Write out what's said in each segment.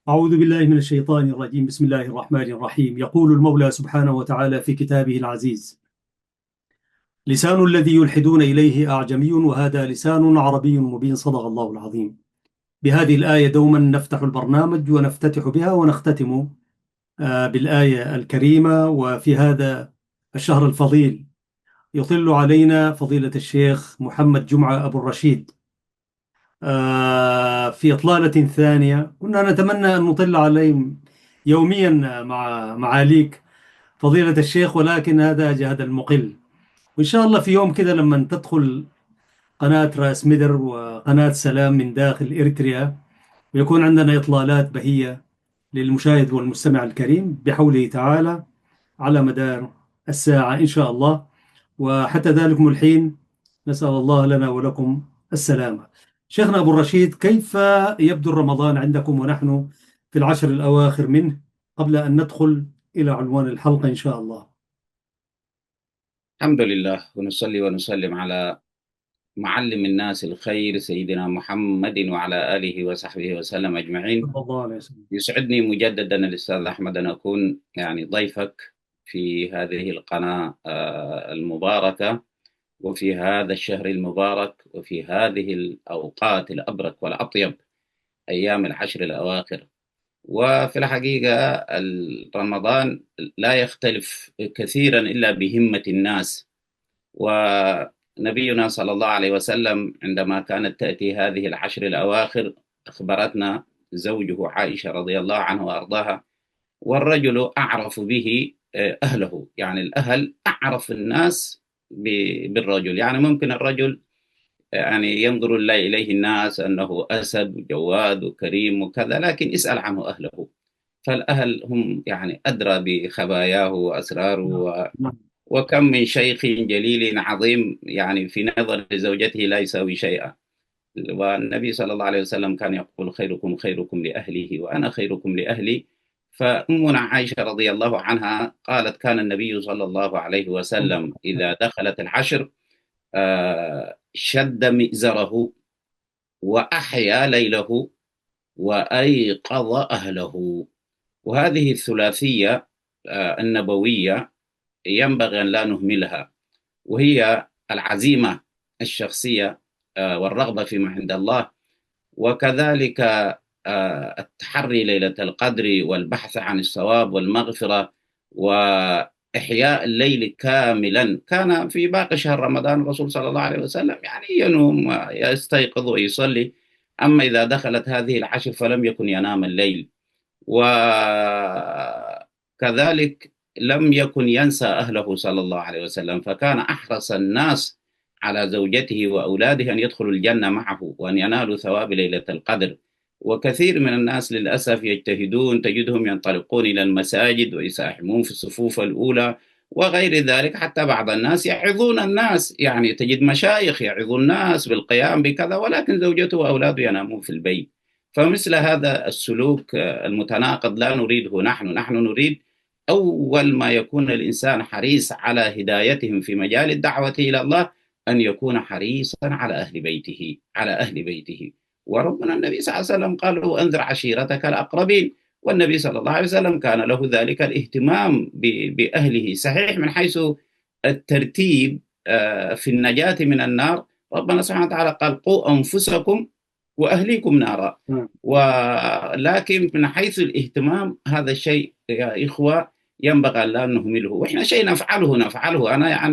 أعوذ بالله من الشيطان الرجيم. بسم الله الرحمن الرحيم. يقول المولى سبحانه وتعالى في كتابه العزيز: لسان الذي يلحدون إليه أعجمي وهذا لسان عربي مبين. صدق الله العظيم. بهذه الآية دوما نفتح البرنامج ونفتتح بها ونختتم بالآية الكريمة. وفي هذا الشهر الفضيل يطل علينا فضيلة الشيخ محمد جمعة أبو الرشيد في إطلالة ثانية. كنا نتمنى أن نطل عليهم يوميا مع معاليك فضيلة الشيخ، ولكن هذا جهد المقل. وإن شاء الله في يوم كذا لما تدخل قناة راس مدر وقناة سلام من داخل إريتريا ويكون عندنا إطلالات بهية للمشاهد والمستمع الكريم بحوله تعالى على مدار الساعة إن شاء الله. وحتى ذلكم الحين نسأل الله لنا ولكم السلامة. شيخنا أبو الرشيد، كيف يبدو رمضان عندكم ونحن في العشر الأواخر منه، قبل أن ندخل إلى عنوان الحلقة إن شاء الله؟ الحمد لله ونصلي ونسلم على معلم الناس الخير سيدنا محمد وعلى آله وصحبه وسلم أجمعين. صلى الله عليه وسلم. يسعدني مجددا الأستاذ أحمد أن أكون ضيفك في هذه القناة المباركة، وفي هذا الشهر المبارك، وفي هذه الأوقات الأبرك والأطيب، أيام العشر الأواخر. وفي الحقيقة رمضان لا يختلف كثيرا إلا بهمة الناس. ونبينا صلى الله عليه وسلم عندما كانت تأتي هذه العشر الأواخر أخبرتنا زوجه عائشة رضي الله عنه وأرضاها: والرجل أعرف به أهله. يعني الأهل أعرف الناس بالرجل. يعني ممكن الرجل ينظر الله إليه الناس أنه أسد وجواد وكريم وكذا، لكن اسأل عنه أهله، فالأهل هم أدرى بخباياه نعم. وأسراره. نعم. وكم من شيخ جليل عظيم في نظر زوجته لا يساوي شيئا. والنبي صلى الله عليه وسلم كان يقول: خيركم خيركم لأهله وأنا خيركم لأهلي. فأمنا عائشة رضي الله عنها قالت: كان النبي صلى الله عليه وسلم إذا دخلت العشر شد مئزره وأحيا ليله وأيقظ أهله. وهذه الثلاثية النبوية ينبغي أن لا نهملها، وهي العزيمة الشخصية والرغبة فيما عند الله، وكذلك التحري ليلة القدر والبحث عن الصواب والمغفرة وإحياء الليل كاملا. كان في باقي شهر رمضان الرسول صلى الله عليه وسلم ينوم ويستيقظ ويصلي، أما إذا دخلت هذه العشر فلم يكن ينام الليل. وكذلك لم يكن ينسى أهله صلى الله عليه وسلم، فكان أحرص الناس على زوجته وأولاده أن يدخلوا الجنة معه وأن ينالوا ثواب ليلة القدر. وكثير من الناس للأسف يجتهدون، تجدهم ينطلقون إلى المساجد ويساهمون في الصفوف الأولى وغير ذلك. حتى بعض الناس يعظون الناس، تجد مشايخ يعظون الناس بالقيام بكذا، ولكن زوجته وأولاده ينامون في البيت. فمثل هذا السلوك المتناقض لا نريده. نحن نريد أول ما يكون الإنسان حريص على هدايتهم في مجال الدعوة إلى الله أن يكون حريصا على أهل بيته، على أهل بيته. وربنا النبي صلى الله عليه وسلم قال له: أنذر عشيرتك الأقربين. والنبي صلى الله عليه وسلم كان له ذلك الاهتمام بأهله. صحيح من حيث الترتيب في النجاة من النار، ربنا سبحانه وتعالى قال: قوا أنفسكم وأهليكم نارا. نعم. ولكن من حيث الاهتمام هذا الشيء يا إخوة ينبغي أن لا نهمله. وإحنا شيء نفعله أنا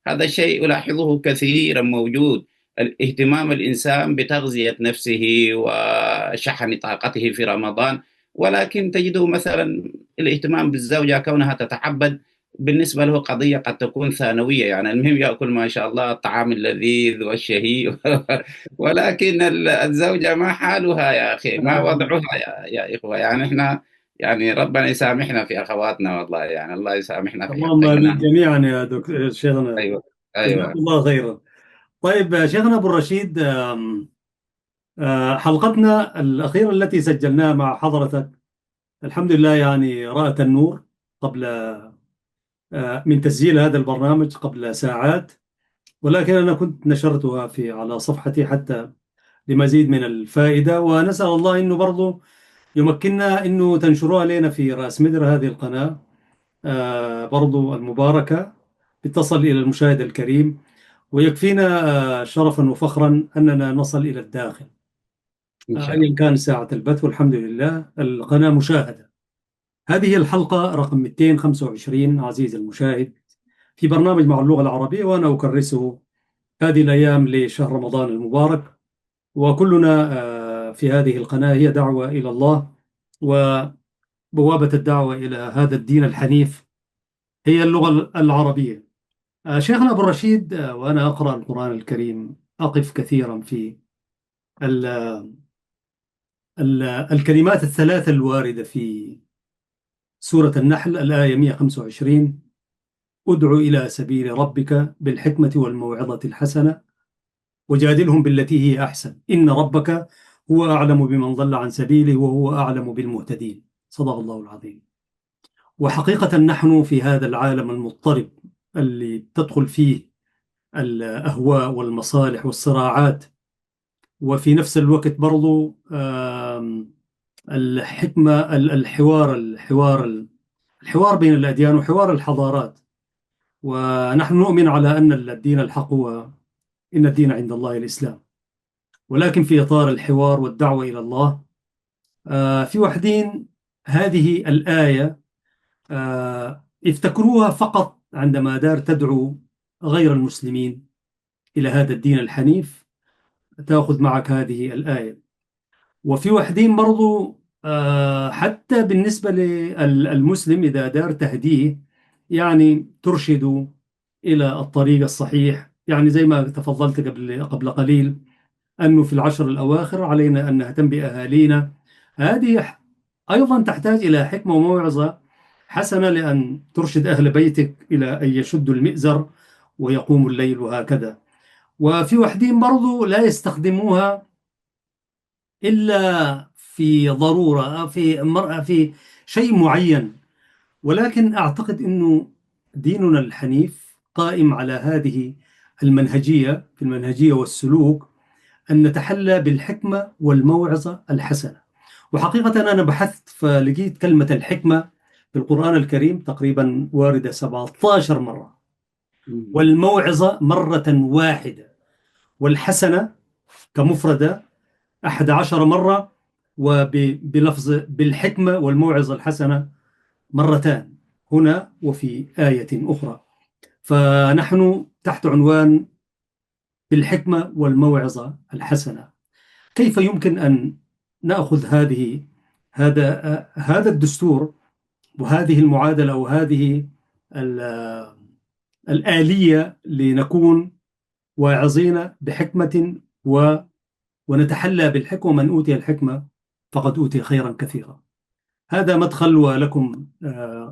هذا الشيء ألاحظه كثيرا موجود: الاهتمام الإنسان بتغذية نفسه وشحن طاقته في رمضان، ولكن تجده مثلا الاهتمام بالزوجة كونها تتعبد بالنسبة له قضية قد تكون ثانوية. المهم يأكل ما شاء الله الطعام اللذيذ والشهي ولكن الزوجة ما حالها يا أخي، ما وضعها يا إخوة. إحنا ربنا يسامحنا في أخواتنا، والله الله يسامحنا في اللهم آمين حقهن. جميعا يا دكتور شيخنا. أيوة، جزاكم أيوة. الله خيرا. طيب شيخنا أبو الرشيد، حلقتنا الأخيرة التي سجلناها مع حضرتك الحمد لله رأت النور قبل من تسجيل هذا البرنامج قبل ساعات، ولكن أنا كنت نشرتها على صفحتي حتى لمزيد من الفائدة. ونسأل الله أنه برضو يمكننا أنه تنشروها لنا في رأس مدر هذه القناة برضو المباركة، بتصل إلى المشاهد الكريم، ويكفينا شرفا وفخرا أننا نصل إلى الداخل إن شاء أيا الله. كان ساعة البث، والحمد لله القناة مشاهدة. هذه هي الحلقة رقم 225 عزيزي المشاهد في برنامج مع اللغة العربية، وأنا أكرسه هذه الأيام لشهر رمضان المبارك. وكلنا في هذه القناة هي دعوة إلى الله، وبوابة الدعوة إلى هذا الدين الحنيف هي اللغة العربية. شيخنا أبو الرشيد، وأنا أقرأ القرآن الكريم أقف كثيرا في ال ال الكلمات الثلاثة الواردة في سورة النحل الآية 125: ادع إلى سبيل ربك بالحكمة والموعظة الحسنة وجادلهم بالتي هي أحسن إن ربك هو أعلم بمن ضل عن سبيله وهو أعلم بالمهتدين. صدق الله العظيم. وحقيقة نحن في هذا العالم المضطرب اللي تدخل فيه الأهواء والمصالح والصراعات، وفي نفس الوقت برضو الحكمة، الحوار بين الأديان وحوار الحضارات. ونحن نؤمن على أن الدين الحق هو إن الدين عند الله الإسلام، ولكن في إطار الحوار والدعوة إلى الله. في وحدين هذه الآية افتكروها فقط عندما دار تدعو غير المسلمين إلى هذا الدين الحنيف، تأخذ معك هذه الآية. وفي وحدين برضو حتى بالنسبة للمسلم إذا دار تهديه، يعني ترشد إلى الطريق الصحيح. يعني زي ما تفضلت قبل قليل أنه في العشر الأواخر علينا أن نهتم بأهالينا. هذه أيضا تحتاج إلى حكمة وموعظة حسنة، لأن ترشد أهل بيتك إلى أن يشدوا المئزر ويقوموا الليل وهكذا. وفي وحدين برضو لا يستخدموها إلا في ضرورة، في شيء معين. ولكن أعتقد أنه ديننا الحنيف قائم على هذه المنهجية، في المنهجية والسلوك، أن نتحلى بالحكمة والموعظة الحسنة. وحقيقة أنا بحثت فلقيت كلمة الحكمة في القرآن الكريم تقريبا واردة 17 مرة، والموعظة مرة واحدة، والحسنة كمفردة 11 مرة، وبلفظ بالحكمة والموعظة الحسنة مرتان هنا وفي آية أخرى. فنحن تحت عنوان بالحكمة والموعظة الحسنة. كيف يمكن أن نأخذ هذا الدستور وهذه المعادلة وهذه الآلية لنكون واعظين بحكمة ونتحلى بالحكمة؟ من أوتي الحكمة فقد أوتي خيرا كثيرا. هذا مدخل، ولكم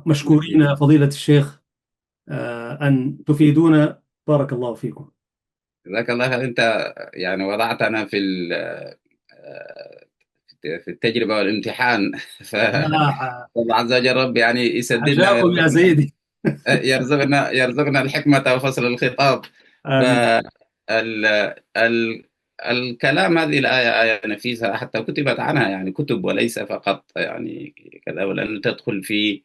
مشكورين فضيلة الشيخ أن تفيدونا. بارك الله فيكم. جزاك الله خير. أنت يعني وضعتنا في التجربة والامتحان. فالله عز وجل رب يعني يسددنا حشاكم يا ويرزقنا، سيدي. يرزقنا الحكمة وفصل الخطاب. آمين. فال ال الكلام، هذه الآية آية نفيسة، حتى كتبت عنها يعني كتب وليس فقط يعني كذا، ولأنه تدخل في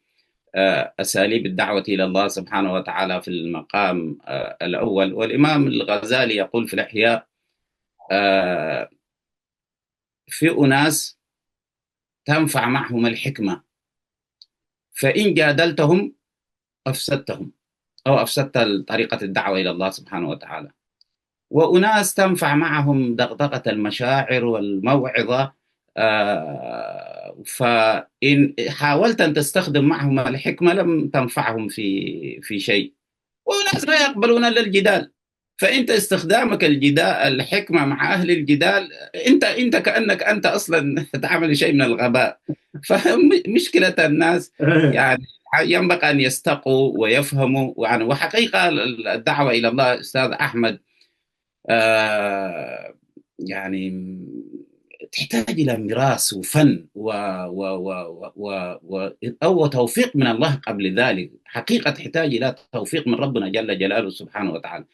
أساليب الدعوة إلى الله سبحانه وتعالى في المقام الأول. والإمام الغزالي يقول في الإحياء: في أناس تنفع معهم الحكمة، فإن جادلتهم أفسدتهم أو أفسدت طريقة الدعوة إلى الله سبحانه وتعالى. وأناس تنفع معهم دغدغة المشاعر والموعظة، فإن حاولت أن تستخدم معهم الحكمة لم تنفعهم في شيء. وناس لا يقبلون إلا الجدال، فأنت استخدامك الحكمة مع أهل الجدال، أنت كأنك أنت أصلا تعمل شيء من الغباء. فمشكلة الناس يعني ينبغي أن يستقوا ويفهموا يعني. وحقيقة الدعوة إلى الله أستاذ أحمد يعني تحتاج إلى ميراث وفن أو توفيق من الله. قبل ذلك حقيقة تحتاج إلى توفيق من ربنا جل جلاله سبحانه وتعالى.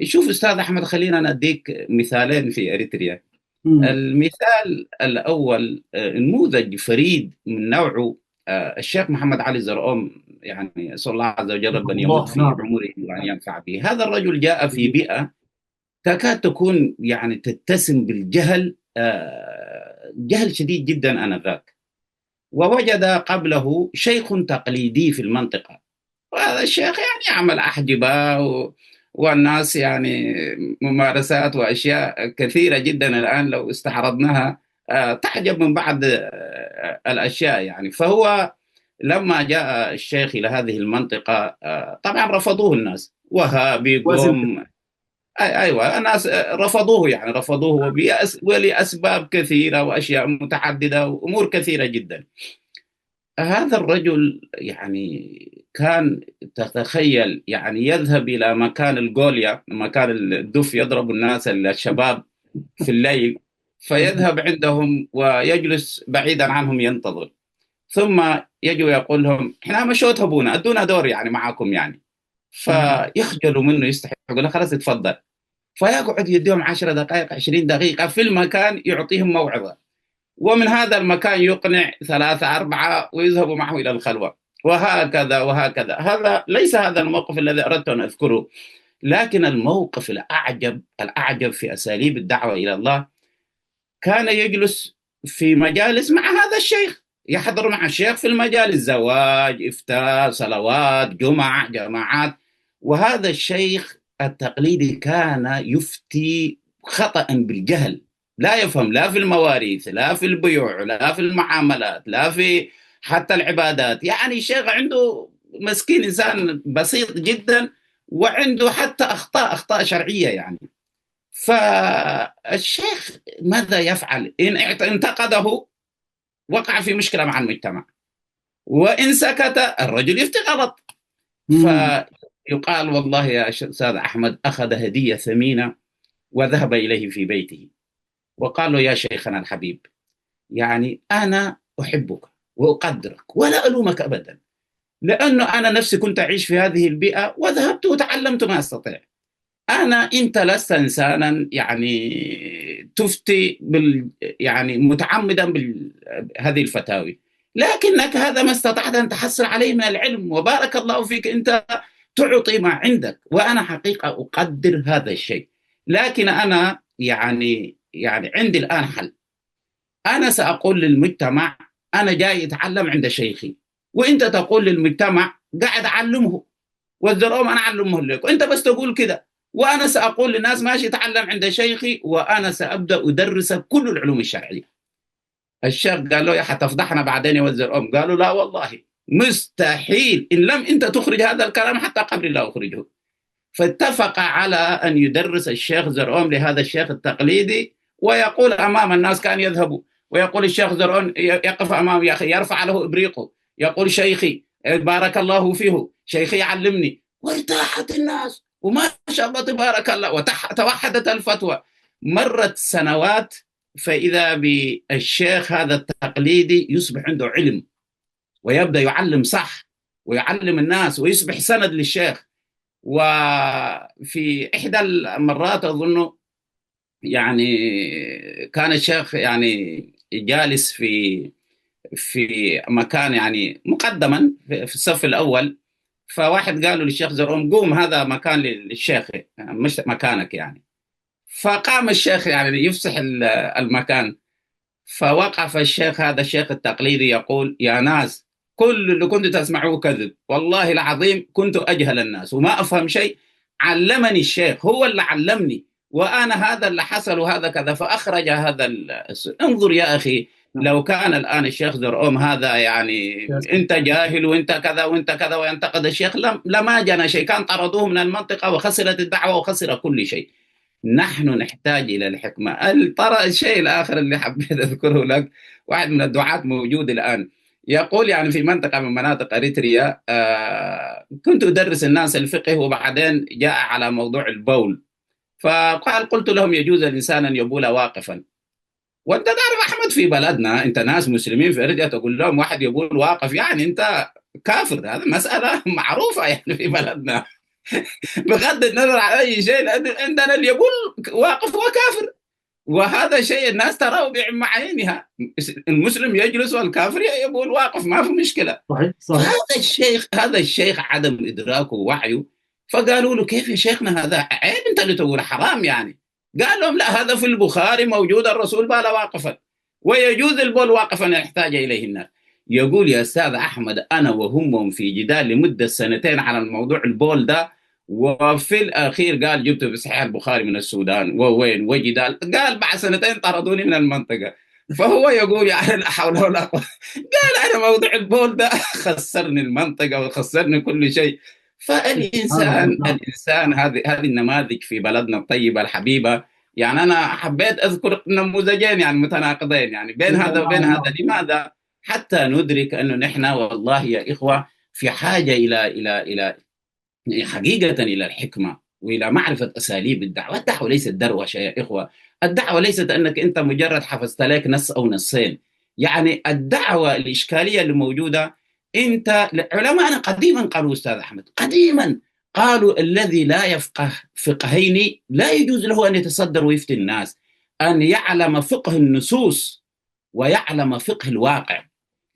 شوف أستاذ أحمد، خلينا نديك مثالين في أريتريا. مم. المثال الأول نموذج فريد من نوعه، الشيخ محمد علي زرقوم، يعني أسأل الله عز وجل أن يمد الله، في نعم. عمره وأن ينفع به. هذا الرجل جاء في بيئة تكاد تكون يعني تتسم بالجهل، جهل شديد جدا آنذاك، ووجد قبله شيخ تقليدي في المنطقة. وهذا الشيخ يعني يعمل أحجبة والناس يعني ممارسات وأشياء كثيرة جدا الآن لو استعرضناها تعجب من بعض الأشياء يعني. فهو لما جاء الشيخ إلى هذه المنطقة طبعا رفضوه الناس، وهابي وزن. قوم. أيوة الناس رفضوه، يعني رفضوه ولأسباب كثيرة وأشياء متعددة وأمور كثيرة جدا. هذا الرجل يعني كان تتخيل يعني يذهب إلى مكان الجوليا، مكان الدف يضرب الناس الشباب في الليل، فيذهب عندهم ويجلس بعيدا عنهم ينتظر، ثم يجي ويقول لهم احنا مشوا تهبونا ادونا دور يعني معاكم يعني. فيخجلوا منه، يستحي، يقول له خلاص اتفضل. فيقعد يديهم 10 دقائق 20 دقيقة في المكان يعطيهم موعظة، ومن هذا المكان يقنع 3 4 ويذهب معه إلى الخلوة، وهكذا وهكذا. هذا ليس هذا الموقف الذي أردت أن أذكره، لكن الموقف الأعجب في أساليب الدعوة إلى الله، كان يجلس في مجالس مع هذا الشيخ، يحضر مع الشيخ في المجالس، زواج، إفتاء، صلوات، جمع، جماعات. وهذا الشيخ التقليدي كان يفتي خطأ بالجهل، لا يفهم لا في المواريث، لا في البيوع، لا في المعاملات، لا في حتى العبادات. يعني الشيخ عنده مسكين إنسان بسيط جدا، وعنده حتى أخطاء شرعية يعني. فالشيخ ماذا يفعل؟ إن انتقده وقع في مشكلة مع المجتمع، وإن سكت الرجل يفتي غلط. مم. فيقال والله يا أستاذ أحمد أخذ هدية ثمينة وذهب إليه في بيته، وقال له يا شيخنا الحبيب، يعني أنا أحبك وأقدرك ولا ألومك أبدا، لأنه أنا نفسي كنت أعيش في هذه البيئة وذهبت وتعلمت ما أستطيع. أنت لست إنسانا يعني تفتي يعني متعمدا بهذه الفتاوي، لكنك هذا ما استطعت أن تحصل عليه من العلم، وبارك الله فيك، أنت تعطي ما عندك، وأنا حقيقة أقدر هذا الشيء. لكن أنا يعني عندي الآن حل. أنا سأقول للمجتمع أنا جاي أتعلم عند شيخي، وأنت تقول للمجتمع قاعد أعلمه، والزرعوم أنا أعلمه لك، وأنت بس تقول كده، وأنا سأقول للناس ماشي تعلم عند شيخي، وأنا سأبدأ أدرس كل العلوم الشرعية. الشيخ قال له يا حتفضحنا بعدين يا الزرعوم. قالوا لا والله مستحيل، إن لم أنت تخرج هذا الكلام حتى قبل الله أخرجه. فاتفق على أن يدرس الشيخ زرعوم لهذا الشيخ التقليدي، ويقول أمام الناس، كان يذهب ويقول الشيخ زرعوم يقف أمام يا أخي، يرفع له إبريقه، يقول شيخي بارك الله فيه، شيخي علمني، وارتاحت الناس وما شاء الله تبارك الله، وتوحدت الفتوى. مرت سنوات، فإذا بالشيخ هذا التقليدي يصبح عنده علم، ويبدأ يعلم صح، ويعلم الناس، ويصبح سند للشيخ. وفي إحدى المرات أظن يعني كان الشيخ يعني جالس في مكان يعني مقدما في الصف الأول، فواحد قالوا للشيخ زرعوم قوم هذا مكان للشيخ مش مكانك يعني. فقام الشيخ يعني يفسح المكان، فوقف الشيخ هذا الشيخ التقليدي يقول يا ناس، كل اللي كنت تسمعوه كذب، والله العظيم كنت أجهل الناس وما أفهم شيء، علمني الشيخ، هو اللي علمني، وأنا هذا اللي حصل وهذا كذا. فأخرج هذا انظر يا أخي، لو كان الآن الشيخ زرعوم هذا يعني أنت جاهل وأنت كذا وأنت كذا وينتقد الشيخ، لما جنى شيء، كان طردوه من المنطقة وخسرت الدعوة وخسر كل شيء. نحن نحتاج إلى الحكمة. ترى الشيء الآخر اللي حبيت أذكره لك، واحد من الدعاة موجود الآن يقول يعني في منطقة من مناطق أريتريا، كنت أدرس الناس الفقه، وبعدين جاء على موضوع البول، فقال قلت لهم يجوز الإنسان أن يبول واقفا. وأنت تعرف أحمد في بلدنا، أنت ناس مسلمين في أريتريا تقول لهم واحد يبول واقف يعني أنت كافر، هذا مسألة معروفة يعني في بلدنا. بغض النظر عن أي شيء، لأن عندنا اللي يقول واقف هو كافر. وهذا شيء الناس تراه بعين عينها، المسلم يجلس والكافر يقول واقف، ما في مشكلة. صحيح صحيح. هذا الشيخ عدم إدراكه ووعيه، فقالوا له كيف يا شيخنا هذا عيب أنت اللي تقول حرام يعني. قال لهم لا، هذا في البخاري موجود، الرسول بال واقفا، ويجوز البول واقفا يحتاج إليه الناس. يقول يا أستاذ أحمد، أنا وهم في جدال لمدة سنتين على الموضوع البول ده، وفي الأخير قال جبته في صحيح البخاري من السودان، ووين وجدال، قال بعد سنتين طردوني من المنطقة. فهو يقول يعني لا حول ولا قوة. قال أنا موضوع البول ده خسرني المنطقة وخسرني كل شيء. سبحان الله. فالإنسان هذه النماذج في بلدنا الطيبة الحبيبة. يعني أنا حبيت أذكر نموذجين يعني متناقضين، يعني بين هذا وبين نعم هذا. نعم. لماذا؟ حتى ندرك أنه نحن والله يا إخوة في حاجة إلى حقيقة إلى الحكمة وإلى معرفة أساليب الدعوة. الدعوة ليست دروشة يا إخوة. الدعوة ليست أنك أنت مجرد حفظت لك نص أو نصين. يعني الدعوة الإشكالية اللي موجودة، أنت علماءنا قديما قالوا أستاذ أحمد، قديما قالوا الذي لا يفقه فقهين لا يجوز له أن يتصدر ويفتي الناس. أن يعلم فقه النصوص ويعلم فقه الواقع.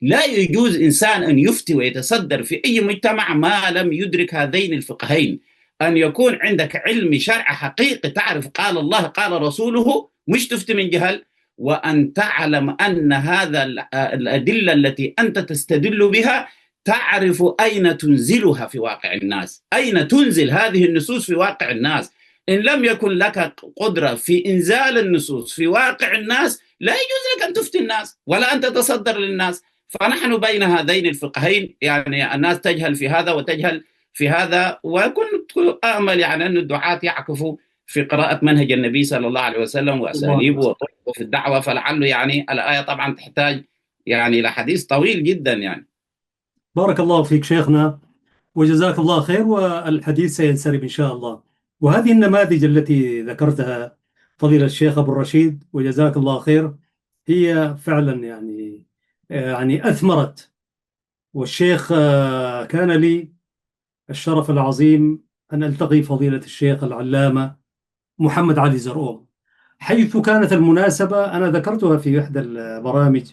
لا يجوز إنسان أن يفتي ويتصدر في أي مجتمع ما لم يدرك هذين الفقهين. أن يكون عندك علم شرع حقيقي، تعرف قال الله قال رسوله، مش تفتي من جهل. وأن تعلم أن هذا الأدلة التي أنت تستدل بها تعرف أين تنزلها في واقع الناس، أين تنزل هذه النصوص في واقع الناس. إن لم يكن لك قدرة في إنزال النصوص في واقع الناس، لا يجوز لك أن تفتي الناس ولا أن تتصدر للناس. فنحن بين هذين الفقهين، يعني الناس تجهل في هذا وتجهل في هذا. وكنت أأمل يعني أن الدعاة يعكفوا في قراءة منهج النبي صلى الله عليه وسلم وأساليبه الله. وطرقه في الدعوة، فلعله يعني الآية طبعا تحتاج يعني إلى حديث طويل جدا يعني. بارك الله فيك شيخنا، وجزاك الله خير، والحديث سينسرب إن شاء الله. وهذه النماذج التي ذكرتها فضيلة الشيخ أبو الرشيد، وجزاك الله خير، هي فعلا يعني أثمرت. والشيخ كان لي الشرف العظيم أن ألتقي فضيلة الشيخ العلامة محمد علي زرقوم، حيث كانت المناسبة أنا ذكرتها في إحدى البرامج.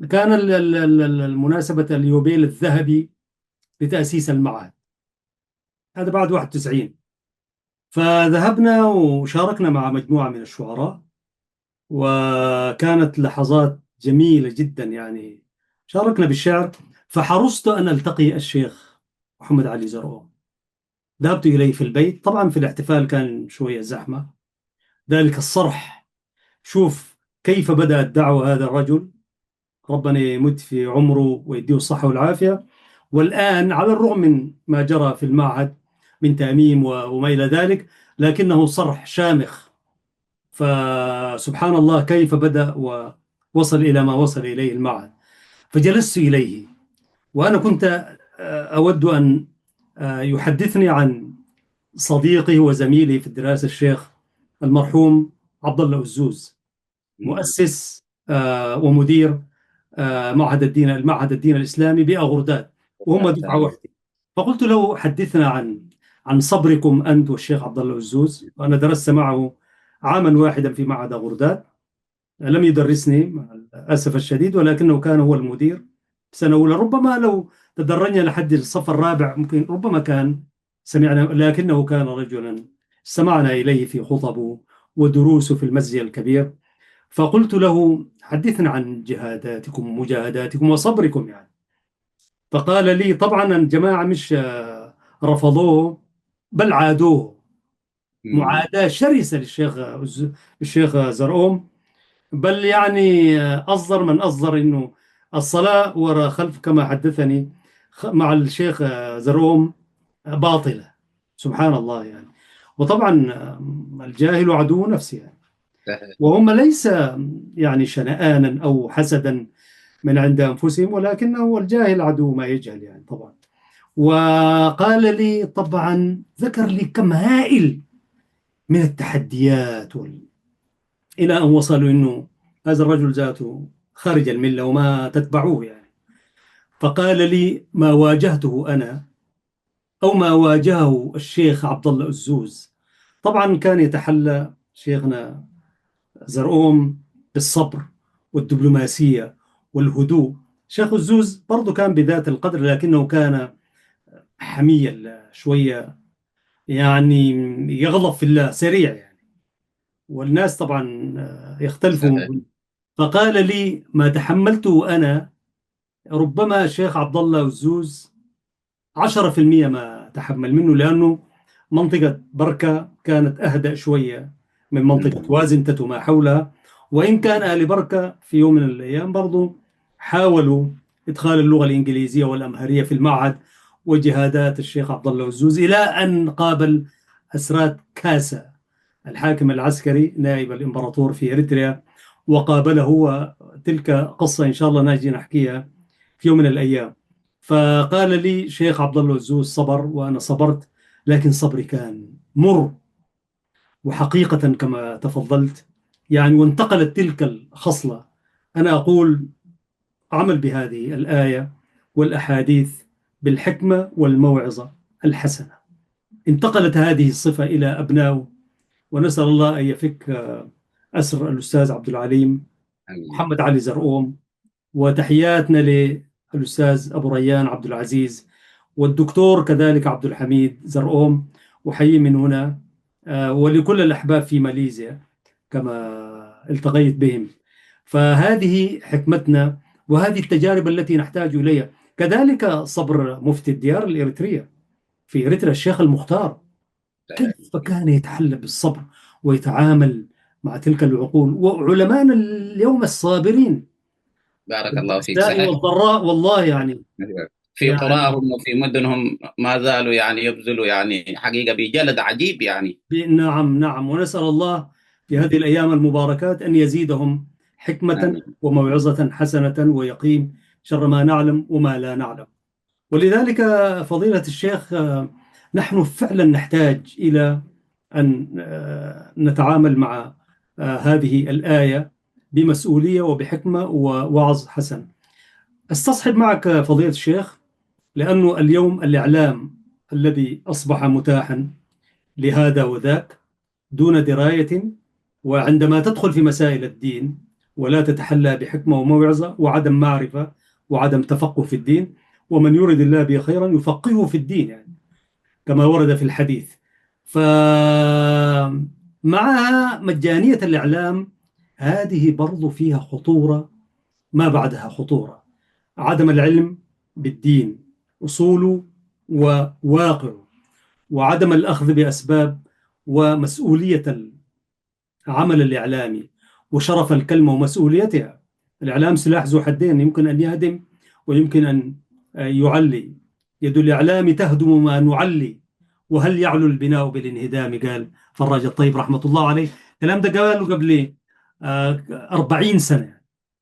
كان المناسبة اليوبيل الذهبي لتأسيس المعهد، هذا بعد 91. فذهبنا وشاركنا مع مجموعة من الشعراء، وكانت لحظات جميلة جدا يعني. شاركنا بالشعر، فحرصت أن ألتقي الشيخ محمد علي زرقوم. ذهبت إليه في البيت، طبعا في الاحتفال كان شوية زحمة، ذلك الصرح. شوف كيف بدأ الدعوة هذا الرجل، ربنا يمد في عمره ويديه الصحة والعافية. والآن على الرغم من ما جرى في المعهد من تأميم وما إلى ذلك، لكنه صرح شامخ. فسبحان الله كيف بدأ ووصل إلى ما وصل إليه المعهد. فجلست إليه، وأنا كنت أود أن يحدثني عن صديقه وزميله في الدراسة، الشيخ المرحوم عبد الله الزوز، مؤسس ومدير المعهد الدين الإسلامي بأغرداد، وهم دفعة واحدة. فقلت له حدثنا عن صبركم أنت والشيخ عبد الله الزوز. وأنا درست معه عاما واحدا في معهد أغرداد، لم يدرسني مع الأسف الشديد، ولكنه كان هو المدير سنة أولى. ربما لو تدرجنا لحد الصف الرابع ممكن ربما كان سمعنا، لكنه كان رجلا استمعنا إليه في خطبه ودروسه في المسجد الكبير. فقلت له حدثنا عن جهاداتكم ومجاهداتكم وصبركم يعني. فقال لي طبعا الجماعة مش رفضوه، بل عادوه معاداة شرسة للشيخ الشيخ زرقوم. بل يعني أصدر من أصدر إنه الصلاة وراء خلف كما حدثني مع الشيخ زرقوم باطلة. سبحان الله يعني. وطبعا الجاهل عدو نفسه يعني. وهم ليس يعني شنآنا أو حسدا من عند أنفسهم، ولكنه الجاهل عدو ما يجهل يعني طبعا. وقال لي طبعا، ذكر لي كم هائل من التحديات إلى أن وصلوا إنه هذا الرجل ذاته خارج الملة وما تتبعوه يعني. فقال لي ما واجهته أنا أو ما واجهه الشيخ عبد الله الزوز. طبعا كان يتحلى شيخنا زرقوم بالصبر والدبلوماسية والهدوء. شيخ الزوز برضو كان بذات القدر، لكنه كان حميا شوية، يعني يغضب في الله سريع يعني، والناس طبعا يختلفوا. صحيح. فقال لي: ما تحملته أنا ربما الشيخ عبد الله والزوز 10% ما تحمل منه، لأنه منطقة بركة كانت أهدأ شوية من منطقة وازنتة وما حولها. وإن كان أهل بركة في يوم من الأيام برضو حاولوا إدخال اللغة الإنجليزية والأمهرية في المعهد، وجهادات الشيخ عبد الله والزوز إلى أن قابل أسرات كاسا الحاكم العسكري نائب الإمبراطور في إريتريا، وقابله. وتلك قصة إن شاء الله نجي نحكيها في يوم من الأيام. فقال لي شيخ عبد الله الزوز: صبر، وأنا صبرت، لكن صبري كان مر. وحقيقة كما تفضلت يعني، وانتقلت تلك الخصلة. أنا أقول: عمل بهذه الآية والأحاديث بالحكمة والموعظة الحسنة. انتقلت هذه الصفة إلى أبنائه، ونسأل الله أن يفك أسر الأستاذ عبد العليم آمين. محمد علي زرقوم. وتحياتنا للأستاذ أبو ريان عبد العزيز، والدكتور كذلك عبد الحميد زرقوم، وحيي من هنا. ولكل الأحباب في ماليزيا كما التقيت بهم. فهذه حكمتنا، وهذه التجارب التي نحتاج إليها. كذلك صبر مفتي الديار الإريترية في إريتريا الشيخ المختار، صحيح. كيف كان يتحلى بالصبر ويتعامل مع تلك العقول. وعلماءنا اليوم الصابرين بارك الله فيك. بالبأساء صحيح. والضراء، والله يعني. في يعني قراهم وفي مدنهم ما زالوا يعني يبذلوا يعني حقيقة بجلد عجيب يعني. نعم نعم، ونسأل الله في هذه الأيام المباركات أن يزيدهم حكمة آمين. وموعظة حسنة، ويقيم شر ما نعلم وما لا نعلم. ولذلك فضيلة الشيخ، نحن فعلا نحتاج إلى أن نتعامل مع هذه الآية بمسؤولية وبحكمة ووعظ حسن. استصحب معك فضيلة الشيخ، لأنه اليوم الإعلام الذي أصبح متاحا لهذا وذاك دون دراية، وعندما تدخل في مسائل الدين ولا تتحلى بحكمة وموعظة وعدم معرفة وعدم تفقه في الدين، ومن يرد الله به خيرا يفقهه في الدين يعني، كما ورد في الحديث. فمعها مجانية الإعلام، هذه برضو فيها خطورة ما بعدها خطورة. عدم العلم بالدين، أصوله وواقعه، وعدم الأخذ بأسباب ومسؤولية العمل الإعلامي، وشرف الكلمة ومسؤوليتها. الإعلام سلاح ذو حدين، يمكن أن يهدم ويمكن أن يعلي. يد الإعلام تهدم ما نعلي، وهل يعلو البناء بالانهدام؟ قال فراج الطيب رحمة الله عليه. الكلام ده قاله قبل 40 سنة.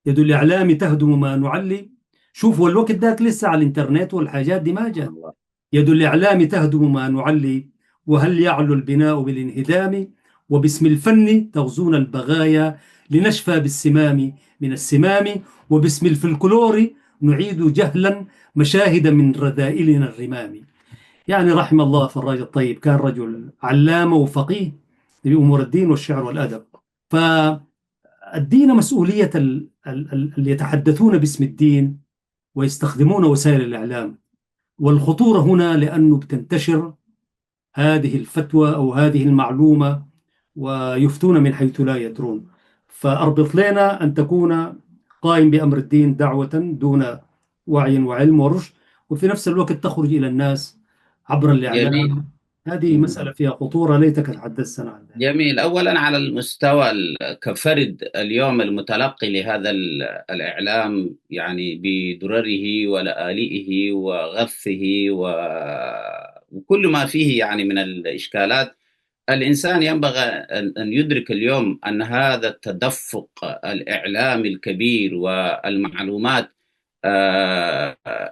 يد الإعلام تهدم ما نعلي. شوفوا الوقت ذاك لسه على الإنترنت والحاجات دي ما سبحان جاء. الله. يد الإعلام تهدم ما نعلي، وهل يعلو البناء بالانهدام؟ وباسم الفن تغزون البغايا، لنشفى بالسمام من السمام. وباسم الفلكلور نعيد جهلا مشاهد من رذائلنا الرمام. يعني رحم الله فراج الطيب، كان رجل علامة وفقيه بأمور الدين والشعر والأدب. فالدين مسؤولية اللي يتحدثون باسم الدين ويستخدمون وسائل الإعلام. والخطورة هنا لأنه بتنتشر هذه الفتوى أو هذه المعلومة، ويفتون من حيث لا يدرون. فأربط لنا أن تكون قائم بأمر الدين دعوة دون وعي وعلم ورشد، وفي نفس الوقت تخرج إلى الناس عبر جميل. الإعلام. هذه مسألة فيها خطورة، ليتك تحدثنا عن ذلك. جميل. أولا على المستوى كفرد اليوم المتلقي لهذا الإعلام يعني بدرره ولآلئه وغثه وكل ما فيه يعني من الإشكالات، الإنسان ينبغي أن يدرك اليوم أن هذا التدفق الإعلامي الكبير والمعلومات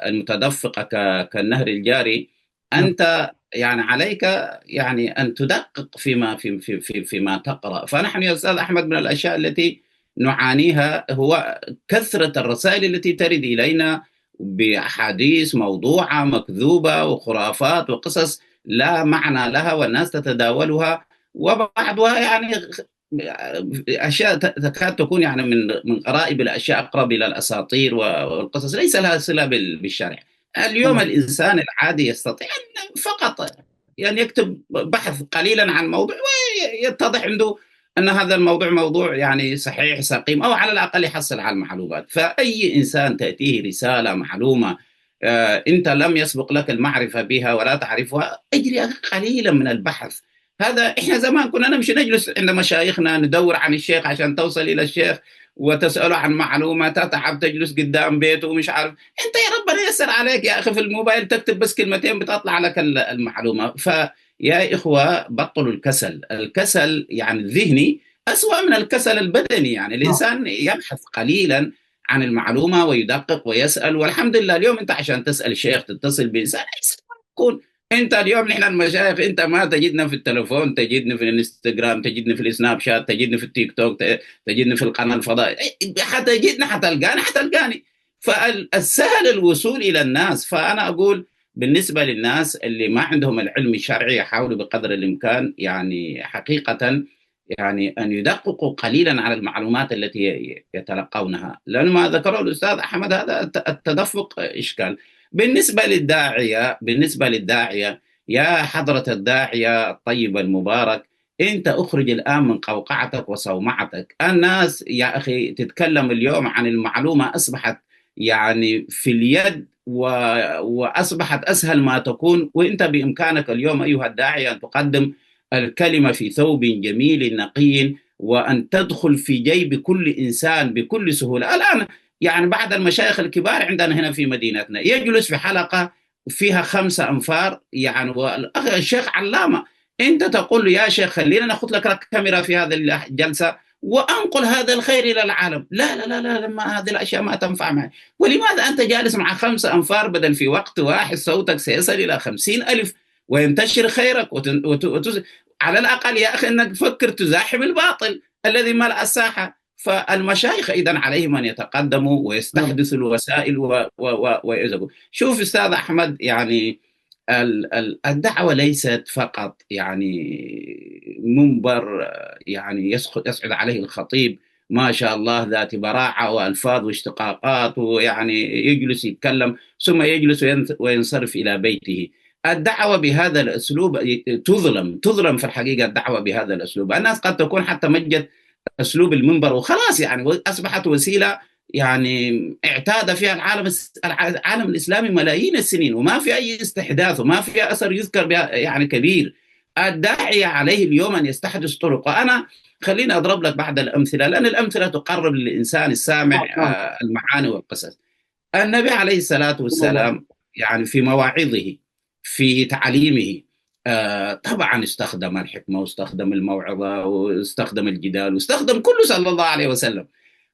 المتدفقة كالنهر الجاري، نعم أنت يعني عليك يعني أن تدقق فيما تقرأ. فنحن يا أستاذ أحمد من الأشياء التي نعانيها هو كثرة الرسائل التي ترد إلينا بأحاديث موضوعة مكذوبة وخرافات وقصص لا معنى لها، والناس تتداولها، وبعضها يعني أشياء تكاد تكون يعني من غرائب الأشياء، أقرب إلى الأساطير والقصص، ليس لها صلة بالشرع. اليوم نعم. الإنسان العادي يستطيع أن فقط يعني يكتب بحث قليلا عن موضوع ويتضح عنده أن هذا الموضوع موضوع يعني صحيح سقيم، أو على الأقل يحصل على المعلومات. فأي إنسان تأتيه رسالة معلومة أنت لم يسبق لك المعرفة بها ولا تعرفها، اجري قليلا من البحث. هذا احنا زمان كنا نمشي نجلس عند مشايخنا ندور عن الشيخ عشان توصل الى الشيخ وتساله عن معلومه، تتعب تجلس قدام بيته ومش عارف. انت يا ربنا ييسر عليك يا اخي، في الموبايل تكتب بس كلمتين بتطلع لك المعلومه. فيا اخوه بطلوا الكسل. الكسل يعني الذهني أسوأ من الكسل البدني. يعني نعم. الانسان يبحث قليلا عن المعلومه ويدقق ويسال. والحمد لله اليوم انت عشان تسال شيخ تتصل بانسان يكون انت اليوم نحن المشايخ انت ما تجدنا في التلفون، تجدني في الانستغرام، تجدني في السناب شات، تجدني في التيك توك، تجدني في القناه الفضائيه، حتجدنا حتلقاني. فالسهل الوصول الى الناس. فانا اقول بالنسبه للناس اللي ما عندهم العلم الشرعي يحاولوا بقدر الامكان يعني حقيقه يعني ان يدققوا قليلا على المعلومات التي يتلقونها، لأن ما ذكره الاستاذ احمد هذا التدفق اشكال. بالنسبة للداعية يا حضرة الداعية الطيب المبارك، أنت أخرج الآن من قوقعتك وصومعتك. الناس يا أخي تتكلم اليوم عن المعلومة، أصبحت يعني في اليد وأصبحت أسهل ما تكون. وأنت بإمكانك اليوم أيها الداعية أن تقدم الكلمة في ثوب جميل نقي، وأن تدخل في جيب كل إنسان بكل سهولة. الآن يعني بعض المشايخ الكبار عندنا هنا في مدينتنا يجلس في حلقة فيها 5 أنفار يعني، والشيخ علامة، أنت تقول له يا شيخ خلينا نأخذ لك كاميرا في هذه الجلسة وأنقل هذا الخير إلى العالم. لا لا لا لا، ما هذه الأشياء ما تنفع معي. ولماذا أنت جالس مع 5 أنفار بدل في وقت واحد صوتك سيصل إلى 50,000 وينتشر خيرك على الأقل يا أخي أنك تفكر تزاحم الباطل الذي ملأ الساحة. فالمشايخ إذا عليهم أن يتقدموا نعم. ويستحدثوا الوسائل ويزقوا. شوف أستاذ أحمد، يعني الدعوة ليست فقط يعني منبر يعني يصعد عليه الخطيب ما شاء الله ذات براعة وألفاظ واشتقاقات ويعني يجلس يتكلم ثم يجلس وينصرف إلى بيته. الدعوة بهذا الأسلوب تظلم في الحقيقة. الدعوة بهذا الأسلوب الناس قد تكون حتى مجد اسلوب المنبر وخلاص، يعني اصبحت وسيله يعني اعتاد فيها العالم الاسلامي ملايين السنين، وما في اي استحداث وما في اثر يذكر بها يعني كبير. الداعية عليه اليوم ان يستحدث طرق. وانا خليني اضرب لك بعض الامثله، لان الامثله تقرب للانسان السامع نعم. المعاني والقصص. النبي عليه الصلاة والسلام يعني في مواعظه في تعليمه طبعا استخدم الحكمة واستخدم الموعظة واستخدم الجدال واستخدم كله صلى الله عليه وسلم.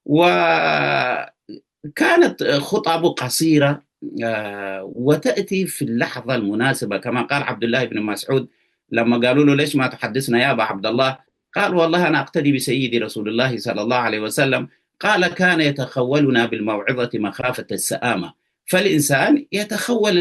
وكانت خطبه قصيرة وتأتي في اللحظة المناسبة، كما قال عبد الله بن مسعود لما قالوا له ليش ما تحدثنا يا أبا عبد الله؟ قال والله أنا أقتدي بسيدي رسول الله صلى الله عليه وسلم. قال كان يتخولنا بالموعظة مخافة السآمة. فالإنسان يتخول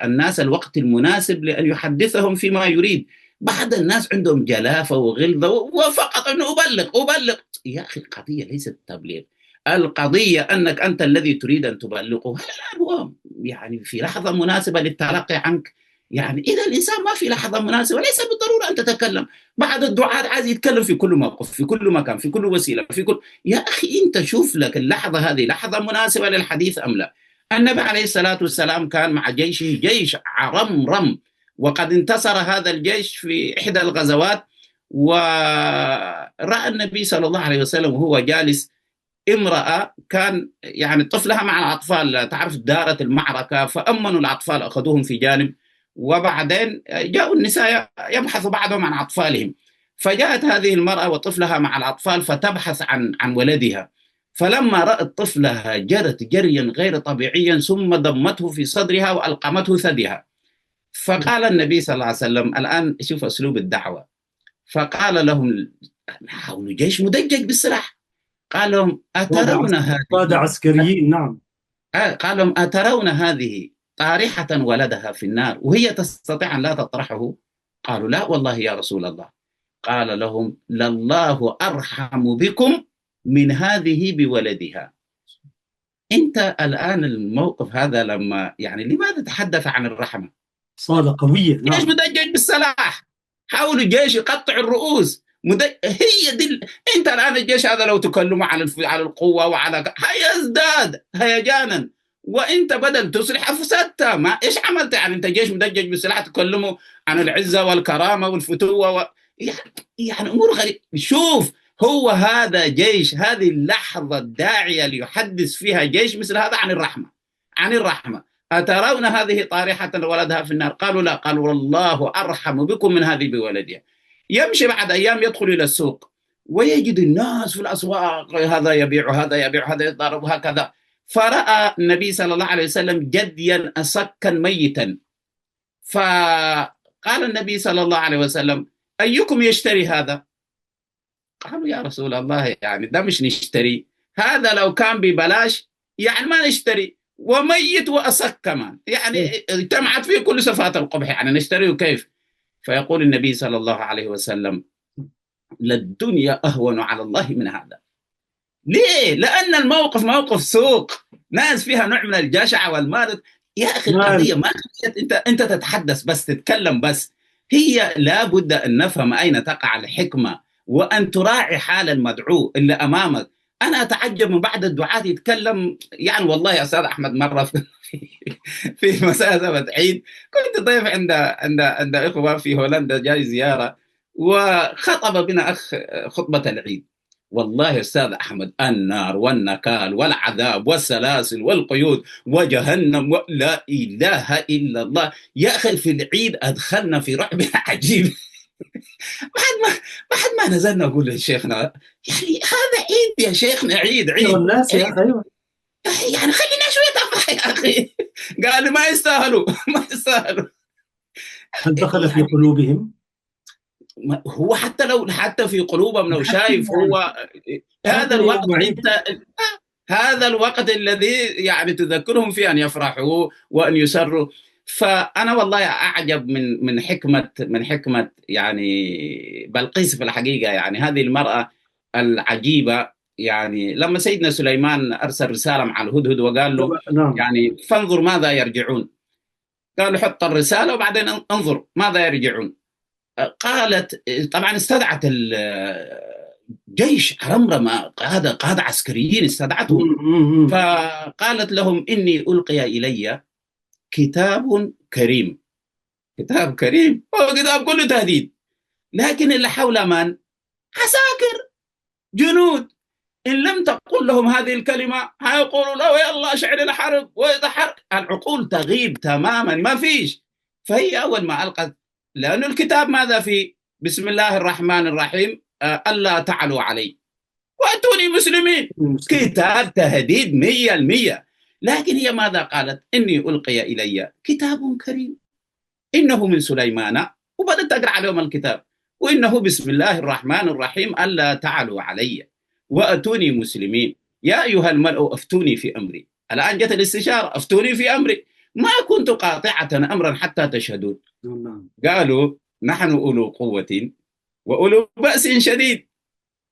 الناس الوقت المناسب لأن يحدثهم فيما يريد. بعض الناس عندهم جلافة وغلظة وفقط أنه أبلغ. يا أخي القضية ليست التبليغ، القضية أنك أنت الذي تريد أن تبلغه. هل الآن هو يعني في لحظة مناسبة للتلقي عنك؟ يعني إذا الإنسان ما في لحظة مناسبة ليس بالضرورة أن تتكلم. بعض الدعاة عايز يتكلم في كل موقف في كل مكان في كل وسيلة في كل. يا أخي أنت شوف لك اللحظة هذه لحظة مناسبة للحديث أم لا. النبي عليه الصلاة والسلام كان مع جيشه جيش عرمرم، وقد انتصر هذا الجيش في إحدى الغزوات. ورأى النبي صلى الله عليه وسلم وهو جالس امرأة كان يعني طفلها مع الأطفال، تعرف دارت المعركة فأمنوا الأطفال أخذوهم في جانب، وبعدين جاءوا النساء يبحث بعضهم عن أطفالهم. فجاءت هذه المرأة وطفلها مع الأطفال فتبحث عن ولدها. فلما رأت طفلها جرت جريا غير طبيعيا ثم ضمته في صدرها وألقمته ثديها. فقال النبي صلى الله عليه وسلم الآن شوف أسلوب الدعوة. فقال لهم حاولوا جيش مدجج بالسلاح. قال لهم أترون قادة هذه عسكريين. نعم. قال لهم أترون هذه طارحة ولدها في النار وهي تستطيع أن لا تطرحه؟ قالوا لا والله يا رسول الله. قال لهم: لله أرحم بكم من هذه بولدها. أنت الآن الموقف هذا لما يعني لماذا تحدث عن الرحمة؟ صادة قوية، جيش نعم. مدجج بالسلاح، حاولوا جيش يقطع الرؤوس هي دي انت الان الجيش هذا لو تكلموا على القوه وعلى هيزداد هيجانا، وانت بدل تصلح افسدت. ما ايش عملت يعني؟ انت جيش مدجج بالسلاح تكلموا عن العزه والكرامه والفتوه يعني امور غريبه. شوف، هو هذا جيش، هذه اللحظه الداعيه ليحدث فيها جيش مثل هذا عن الرحمه، عن الرحمه. أترون هذه طارحة ولدها في النار؟ قالوا لا. قالوا والله أرحم بكم من هذه بولدها. يمشي بعد أيام يدخل إلى السوق ويجد الناس في الأسواق، هذا يبيع هذا يبيع هذا يضرب هكذا. فرأى النبي صلى الله عليه وسلم جديا أسكا ميتا، فقال النبي صلى الله عليه وسلم: أيكم يشتري هذا؟ قالوا يا رسول الله يعني ده مش نشتري، هذا لو كان ببلاش يعني ما نشتري، وميت وأسك كمان، يعني اجتمعت فيه كل صفات القبح، يعني نشتريه كيف؟ فيقول النبي صلى الله عليه وسلم: للدنيا أهون على الله من هذا. ليه؟ لأن الموقف موقف سوق، ناس فيها نوع من الجشع والمارد. يا أخي القضية ما أنت تتحدث بس، تتكلم بس. هي لابد أن نفهم أين تقع الحكمة، وأن تراعي حال المدعو اللي أمامك. أنا أتعجب من بعض الدعاة يتكلم، يعني والله يا أستاذ أحمد مرة في مساء عيد كنت ضيف عند إخوة في هولندا جاي زيارة، وخطب بنا أخ خطبة العيد. والله يا أستاذ أحمد النار والنكال والعذاب والسلاسل والقيود وجهنم ولا إله إلا الله. يا أخي في العيد أدخلنا في رعب عجيب. بعد ما نزلنا نقول لشيخنا يعني هذا عيد يا شيخنا، عيد الناس يا أخي، أيوة يعني خلينا شوية تفرح يا أخي. قال ما يستاهلوا ما يستاهلوا. هل دخل في يعني قلوبهم؟ هو حتى في قلوبهم لو شايف هو هذا الوقت انت هذا الوقت الذي يعني تذكرهم فيه ان يفرحوا وان يسروا. فانا والله اعجب من حكمه يعني بلقيس في الحقيقه، يعني هذه المراه العجيبه. يعني لما سيدنا سليمان ارسل رساله مع الهدهد وقال له نعم. يعني فانظر ماذا يرجعون، قال له حط الرساله وبعدين انظر ماذا يرجعون. قالت طبعا استدعت الجيش رمرمة، قادة عسكريين استدعتهم، فقالت لهم إني ألقي إلي كتاب كريم. كتاب كريم هو كتاب كله تهديد، لكن اللي حول من؟ عساكر، جنود. إن لم تقل لهم هذه الكلمة هيقولوا له يلا اشعل الحرب، وإذا حرب العقول تغيب تماما ما فيش. فهي أول ما ألقت، لأن الكتاب ماذا فيه؟ بسم الله الرحمن الرحيم، ألا تعلوا علي وأتوني مسلمين. كتاب تهديد 100%. لكن هي ماذا قالت؟ إني ألقي إلي كتاب كريم إنه من سليمان، وبدأت تقرأ عليهم الكتاب، وإنه بسم الله الرحمن الرحيم ألا تعلوا علي وأتوني مسلمين. يا أيها الملأ أفتوني في أمري. الآن جت الاستشارة، أفتوني في أمري ما كنت قاطعة أمرا حتى تشهدون. قالوا نحن أولو قوة وأولو بأس شديد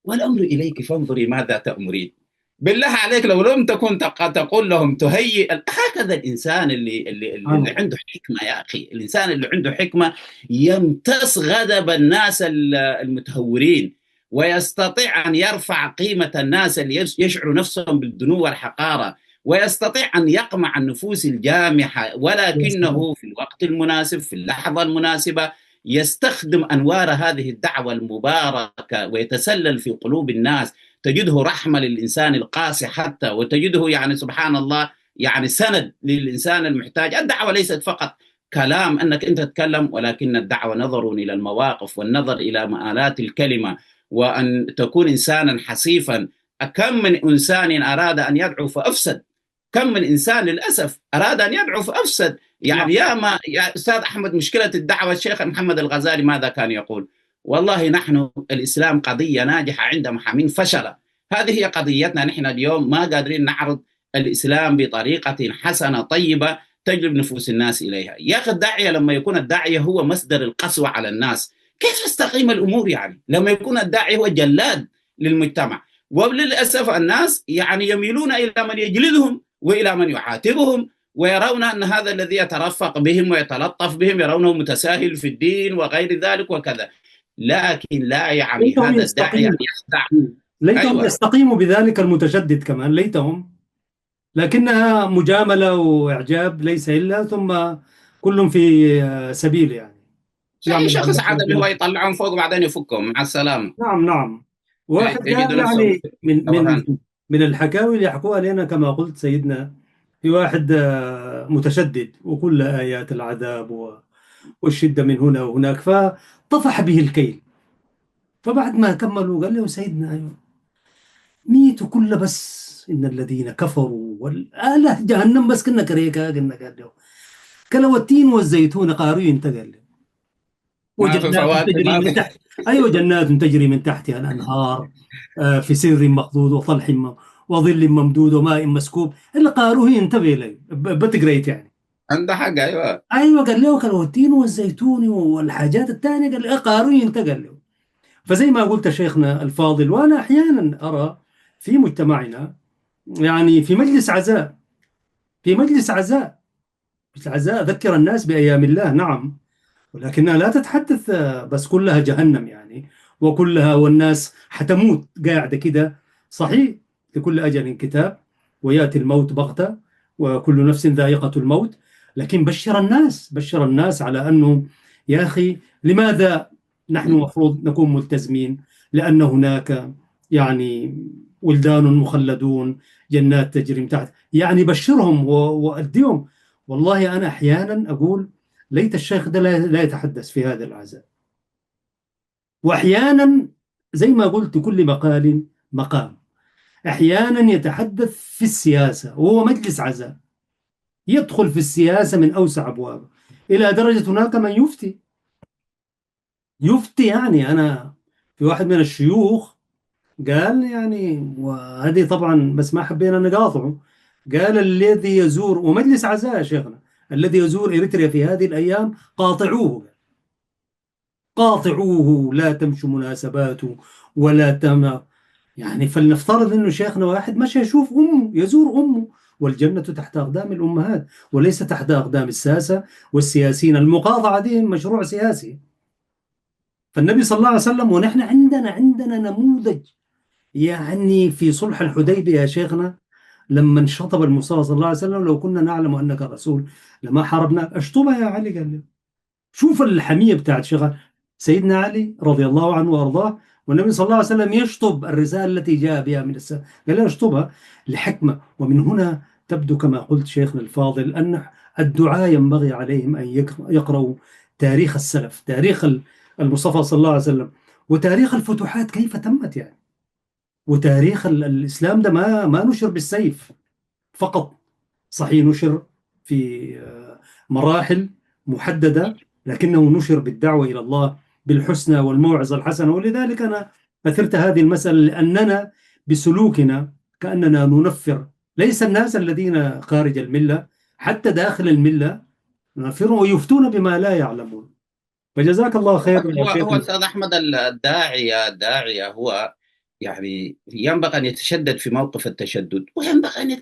والأمر إليك فانظري ماذا تأمرين. بالله عليك لو لم تكن تقول لهم تهيئ هكذا. الإنسان اللي عنده حكمة يا أخي، الإنسان اللي عنده حكمة يمتص غضب الناس المتهورين، ويستطيع أن يرفع قيمة الناس اللي يشعروا نفسهم بالدنو والحقارة، ويستطيع أن يقمع النفوس الجامحة، ولكنه في الوقت المناسب في اللحظة المناسبة يستخدم أنوار هذه الدعوة المباركة ويتسلل في قلوب الناس. تجده رحمة للإنسان القاسي حتى، وتجده يعني سبحان الله يعني سند للإنسان المحتاج. الدعوة ليست فقط كلام أنك أنت تتكلم، ولكن الدعوة نظر إلى المواقف والنظر إلى مآلات الكلمة، وأن تكون إنسانا حسيفا. كم من إنسان أراد أن يدعو فأفسد، كم من إنسان للأسف أراد أن يدعو فأفسد. يعني يا أستاذ أحمد مشكلة الدعوة، الشيخ محمد الغزالي ماذا كان يقول؟ والله نحن الإسلام قضية ناجحة عند محامين فشل. هذه هي قضيتنا نحن اليوم، ما قادرين نعرض الإسلام بطريقة حسنة طيبة تجلب نفوس الناس إليها. يا أخي الداعية لما يكون الداعية هو مصدر القسوة على الناس، كيف تستقيم الأمور يعني لما يكون الداعي هو جلاد للمجتمع؟ وللأسف الناس يعني يميلون إلى من يجلدهم وإلى من يعاتبهم، ويرون أن هذا الذي يترفق بهم ويتلطف بهم يرونه متساهل في الدين وغير ذلك وكذا. لكن لا يعني ليتهم هذا الداعي أن يستقيموا. يخدع. ليتهم أيوة. يستقيموا بذلك المتشدد كمان، ليتهم. لكنها مجاملة وإعجاب ليس إلا، ثم كل في سبيل يعني زي يعمل شخص على عادي هو يطلعهم فوق وبعدين يفكهم مع السلامة. نعم نعم. واحد تجد قال نفسه يعني من الحكاوي اللي يحكوها لنا كما قلت سيدنا، في واحد متشدد وكل آيات العذاب والشدة من هنا وهناك، فطفح به الكيل. فبعد ما كملوا قال له سيدنا أيوه، ميتوا كل بس إن الذين كفروا والآلة جهنم بس كنا كريكا قلنا قال له كلوا التين والزيتون قارين انتقل له. ما في وجنات فواكه تجري ما من في. تحت، أيوة جنات تجري من تحتها الأنهار، في سر مخضود وطلح وظل ممدود وماء مسكوب. اللي قاروه ينتبه لي بتقريت يعني. عنده حق. أيوة. أيوة قال له كلوا التين والزيتون والحاجات الثانية، قال له قاروه ينتقل له. فزي ما قلت شيخنا الفاضل، وأنا أحيانا أرى في مجتمعنا يعني في مجلس عزاء، في مجلس عزاء، مجلس عزاء ذكر الناس بأيام الله، نعم، ولكنها لا تتحدث بس كلها جهنم يعني، وكلها والناس حتموت قاعدة كده. صحيح، لكل أجل كتاب ويأتي الموت بغتة وكل نفس ذائقة الموت. لكن بشر الناس، بشر الناس على أنه يا أخي لماذا نحن المفروض نكون ملتزمين؟ لأن هناك يعني ولدان مخلدون، جنات تجري من تحت، يعني بشرهم وأديهم. والله أنا أحيانا أقول ليت الشيخ ده لا يتحدث في هذا العزاء. وأحيانا زي ما قلت لكل مقال مقام، أحيانا يتحدث في السياسة وهو مجلس عزاء، يدخل في السياسة من أوسع أبوابه، إلى درجة هناك من يفتي يعني. أنا في واحد من الشيوخ قال يعني، وهذه طبعا بس ما حبينا نقاطعه، قال الذي يزور، ومجلس عزاء يا شيخنا، الذي يزور إريتريا في هذه الأيام قاطعوه، قاطعوه لا تمشوا مناسباته ولا تم. يعني فلنفترض انه شيخنا واحد مشى يشوف امه، يزور امه، والجنة تحت اقدام الامهات وليس تحت اقدام الساسة والسياسيين. المقاطعة دي مشروع سياسي. فالنبي صلى الله عليه وسلم، ونحن عندنا نموذج يعني في صلح الحديبية يا شيخنا، لما انشطب المصطفى صلى الله عليه وسلم لو كنا نعلم انك رسول لما حاربناك. اشطبها يا علي، قال له شوف الحمية بتاعت شغل سيدنا علي رضي الله عنه وأرضاه، والنبي صلى الله عليه وسلم يشطب الرسالة التي جاء بها من السماء، قال له اشطبها لحكمة. ومن هنا تبدو كما قلت شيخنا الفاضل أن الدعاء ينبغي عليهم أن يقرأوا تاريخ السلف، تاريخ المصطفى صلى الله عليه وسلم، وتاريخ الفتوحات كيف تمت يعني. وتاريخ الإسلام ده ما نشر بالسيف فقط، صحيح نشر في مراحل محددة، لكنه نشر بالدعوة إلى الله بالحسنى والموعظة الحسنة. ولذلك أنا أثرت هذه المسألة، لأننا بسلوكنا كأننا ننفر ليس الناس الذين خارج الملة، حتى داخل الملة ننفرهم ويفتون بما لا يعلمون. فجزاك الله خير يا هو شيخنا. استاذ احمد، الداعيه هو يعني ينبغي ان يتشدد في موقف التشدد، وينبغي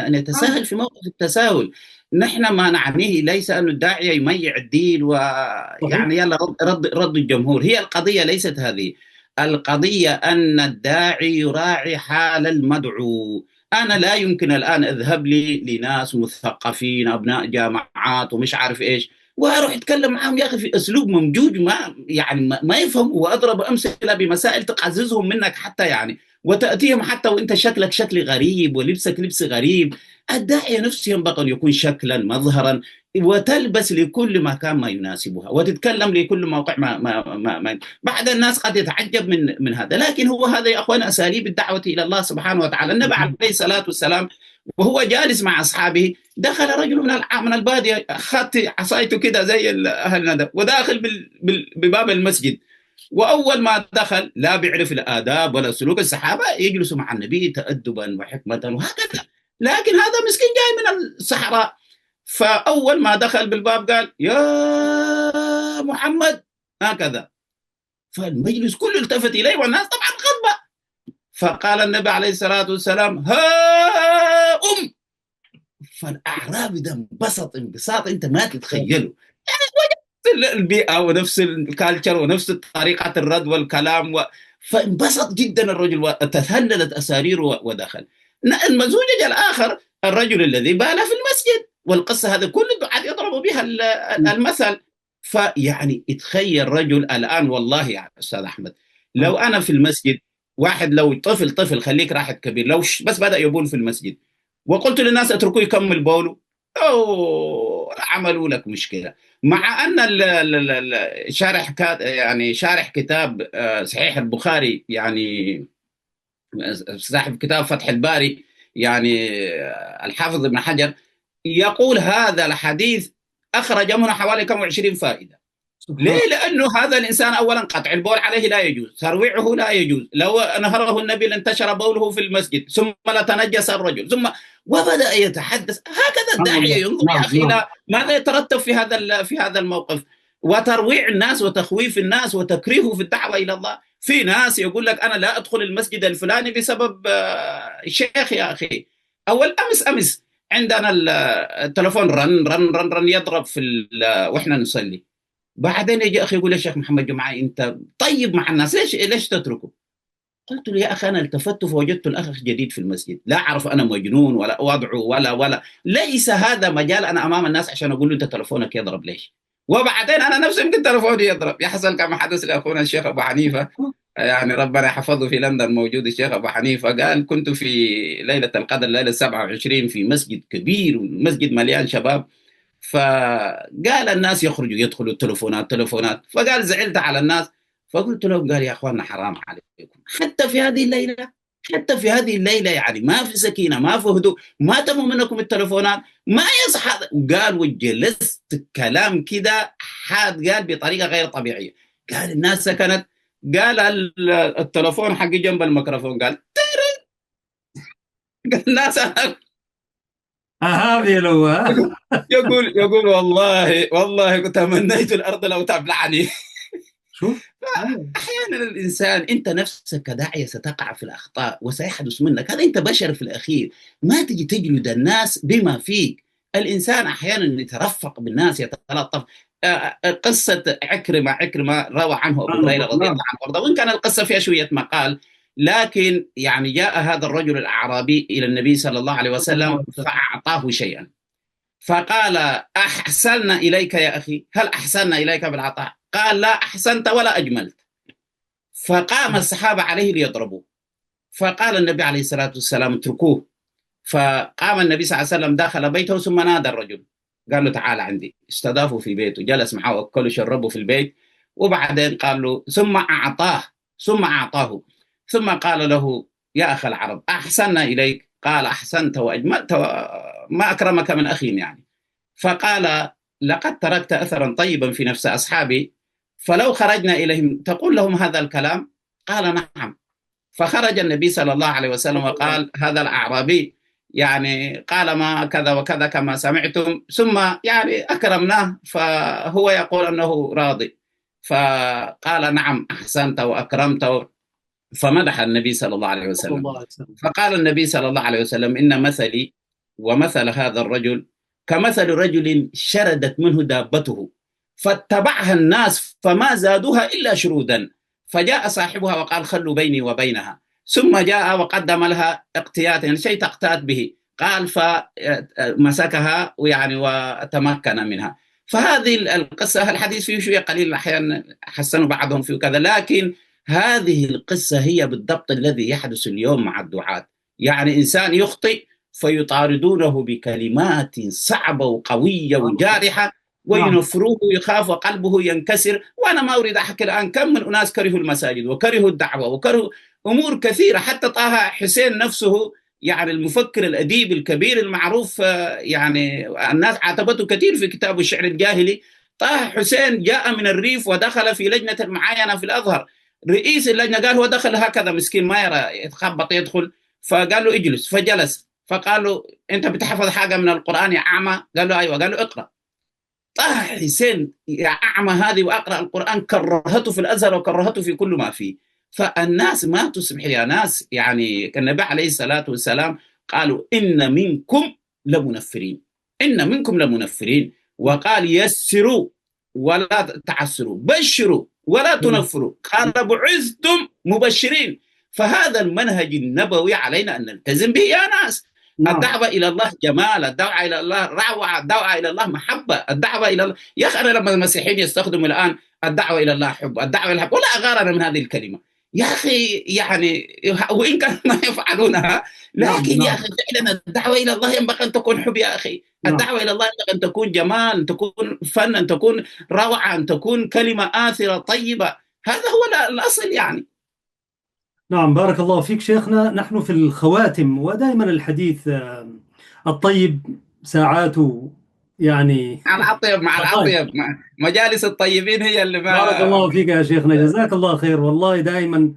ان يتساهل في موقف التساهل. نحن ما نعنيه ليس ان الداعيه يميع الدين صحيح. ويعني يلا رد الجمهور. هي القضيه ليست هذه. القضيه ان الداعي يراعي حال المدعو. انا لا يمكن الان اذهب لي لناس مثقفين ابناء جامعات ومش عارف ايش واروح اتكلم معاهم يا اخي في اسلوب ممجوج، ما يعني ما يفهم، واضرب امثله بمسائل تقززهم منك حتى يعني، وتاتيهم حتى وانت شكلك شكل غريب ولبسك لبس غريب. الداعيه نفسه ينبغي ان يكون شكلا مظهرا، وتلبس لكل مكان ما يناسبها، وتتكلم لكل موقع بعد الناس قد يتعجب من هذا، لكن هو هذا يا اخوان اساليب الدعوه الى الله سبحانه وتعالى. النبي عليه الصلاه والسلام وهو جالس مع اصحابه دخل رجل من الباديه، اخذت عصايته كده زي اهل الندى، وداخل بباب المسجد. واول ما دخل لا بيعرف الاداب ولا سلوك الصحابه، يجلس مع النبي تادبا وحكمه وهكذا. لكن هذا مسكين جاي من الصحراء، فاول ما دخل بالباب قال يا محمد، هكذا. فالمجلس كله التفت إليه والناس طبعا غضبة. فقال النبي عليه الصلاة والسلام: ها فالأعرابي ده انبسط انبساط أنت ما تتخيله، البيئة ونفس الكالتشر ونفس طريقة الرد والكلام فانبسط جدا الرجل وتهللت أساريره ودخل. المزوجة الآخر الرجل الذي بال في المسجد، والقصة هذا كل الدعاة يضربوا بها المثل. فيعني اتخيل رجل الآن، والله يا أستاذ أحمد، لو أنا في المسجد، واحد لو طفل خليك راحت كبير، لو بس بدأ يبول في المسجد وقلت للناس اتركوه يكمل بوله، أو عملوا لك مشكلة. مع أن يعني شارح كتاب صحيح البخاري، يعني صاحب كتاب فتح الباري، يعني الحافظ ابن حجر، يقول هذا الحديث أخرج منه حوالي كم 20 فائدة. ليه؟ لأنه هذا الإنسان أولا قطع البول عليه لا يجوز، ترويعه لا يجوز، لو نهره النبي لانتشر بوله في المسجد، ثم لتنجس الرجل، ثم وبدأ يتحدث هكذا. الداعية ينظر يا أخي إلى ماذا يترتب في هذا الموقف، وترويع الناس وتخويف الناس وتكريهه في الدعوة إلى الله. في ناس يقول لك أنا لا أدخل المسجد الفلاني بسبب الشيخ. يا أخي أول أمس عندنا التلفون رن يضرب وإحنا نصلي. بعدين يجي اخي يقول لي: شيخ محمد جمعه انت طيب مع الناس، ليش تتركه؟ قلت له: يا اخي انا التفت فوجدت الاخ جديد في المسجد، لا اعرف انا مجنون ولا وضعه ولا ليس هذا مجال انا امام الناس عشان اقول له انت تلفونك يضرب ليش. وبعدين انا نفسي يمكن تلفوني يضرب. يحصل كما حدث لاخونا الشيخ ابو حنيفه، يعني ربنا يحفظه، في لندن موجود الشيخ ابو حنيفه، قال: كنت في ليله القدر ليله 27 في مسجد كبير، والمسجد مليان شباب، فقال الناس يخرجوا يدخلوا تلفونات، فقال زعلت على الناس، فقلت له، قال: يا اخواننا حرام عليكم، حتى في هذه الليله يعني ما في سكينه، ما في هدوء، ما تموا منكم التلفونات، ما يصحى. قال وجلست كلام كده حاد، قال بطريقه غير طبيعيه. قال الناس سكنت، قال التلفون حقي جنب الميكروفون، قال الناس هذه لو يقول والله تمنيت الارض لو تبلعني. شوف احيانا الانسان انت نفسك كداعيه ستقع في الاخطاء وسيحدث منك، هذا انت بشر في الاخير، ما تجي تجلد الناس بما فيك. الانسان احيانا يترفق بالناس، يتلطف. قصه عكرمه روى عنه ابو هريره رضي الله عنه وارضاه، وان كان القصه فيها شويه مقال، لكن يعني جاء هذا الرجل الاعرابي الى النبي صلى الله عليه وسلم فاعطاه شيئا، فقال: أحسننا إليك يا أخي، هل أحسننا إليك بالعطاء؟ قال: لا أحسنت ولا أجملت. فقام الصحابة عليه ليضربوه، فقال النبي عليه الصلاة والسلام: اتركوه. فقام النبي صلى الله عليه وسلم داخل بيته، ثم نادى الرجل، قال له: تعال عندي. استضافه في بيته، جلس معه وأكلوا شربوا في البيت، وبعدين قال له ثم أعطاه، ثم قال له: يا أخ العرب، أحسننا إليك؟ قال: أحسنت وأجملت وما أكرمك من أخي يعني. فقال: لقد تركت أثرا طيبا في نفس أصحابي، فلو خرجنا إليهم تقول لهم هذا الكلام؟ قال: نعم. فخرج النبي صلى الله عليه وسلم وقال: هذا الأعرابي يعني قال ما كذا وكذا كما سمعتم، ثم يعني أكرمناه، فهو يقول أنه راضي. فقال: نعم أحسنت وأكرمت. فمدح النبي صلى الله عليه وسلم. فقال النبي صلى الله عليه وسلم: إن مثلي ومثل هذا الرجل كمثل رجل شردت منه دابته فاتبعها الناس فما زادوها إلا شرودا، فجاء صاحبها وقال: خلوا بيني وبينها، ثم جاء وقدم لها اقتيات، يعني شيء تقتات به، قال فمسكها ويعني وتمكن منها. فهذه القصة الحديث فيه شوية قليل، أحيانا حسنوا بعضهم فيه كذا، لكن هذه القصة هي بالضبط الذي يحدث اليوم مع الدعاة. يعني إنسان يخطئ فيطاردونه بكلمات صعبة وقوية وجارحة وينفروه ويخاف وقلبه ينكسر. وأنا ما أريد أحكي الآن كم من أناس كرهوا المساجد وكرهوا الدعوة وكرهوا أمور كثيرة، حتى طه حسين نفسه يعني المفكر الأديب الكبير المعروف، يعني الناس عاتبته كثير في كتاب الشعر الجاهلي. طه حسين جاء من الريف ودخل في لجنة المعاينة في الأزهر، رئيس اللجنة قال هو دخل هكذا مسكين ما يرى، يتخبط يدخل، فقال له اجلس، فجلس، فقال له: انت بتحفظ حاجة من القرآن يا أعمى؟ قال له: ايوه. قال له: اقرأ. طه حسين يا أعمى هذه وأقرأ القرآن كرهته في الأزهر وكرهته في كل ما فيه. فالناس ما تسمح يا ناس، يعني النبي عليه الصلاة والسلام قالوا إن منكم لمنفرين، إن منكم لمنفرين، وقال يسروا ولا تعسروا، بشروا ولا تنفروا، قال بعثتم مبشرين. فهذا المنهج النبوي علينا أن نلتزم به يا ناس. نعم. الدعوة إلى الله جمال، الدعوة إلى الله روعة، الدعوة إلى الله محبة، الدعوة إلى الله. يا أخي أنا لما المسيحيين يستخدموا الآن الدعوة إلى الله حب، الدعوة إلى الحب، ولا أغار أنا من هذه الكلمة يا أخي. يعني وإن كانوا ما يفعلونها، نعم. لكن يا نعم. أخي فعلا الدعوة إلى الله ينبغي أن تكون حب يا أخي. نعم. الدعوة إلى الله ينبغي أن تكون جمال، أن تكون فن، أن تكون روعة، أن تكون كلمة آثرة طيبة. هذا هو الأصل يعني. نعم، بارك الله فيك شيخنا. نحن في الخواتم، ودائما الحديث الطيب ساعاته يعني مع الأطيب، مع طيب. الأطيب، مجالس الطيبين هي اللي بارك ما. الله فيك يا شيخنا، جزاك الله خير. والله دائما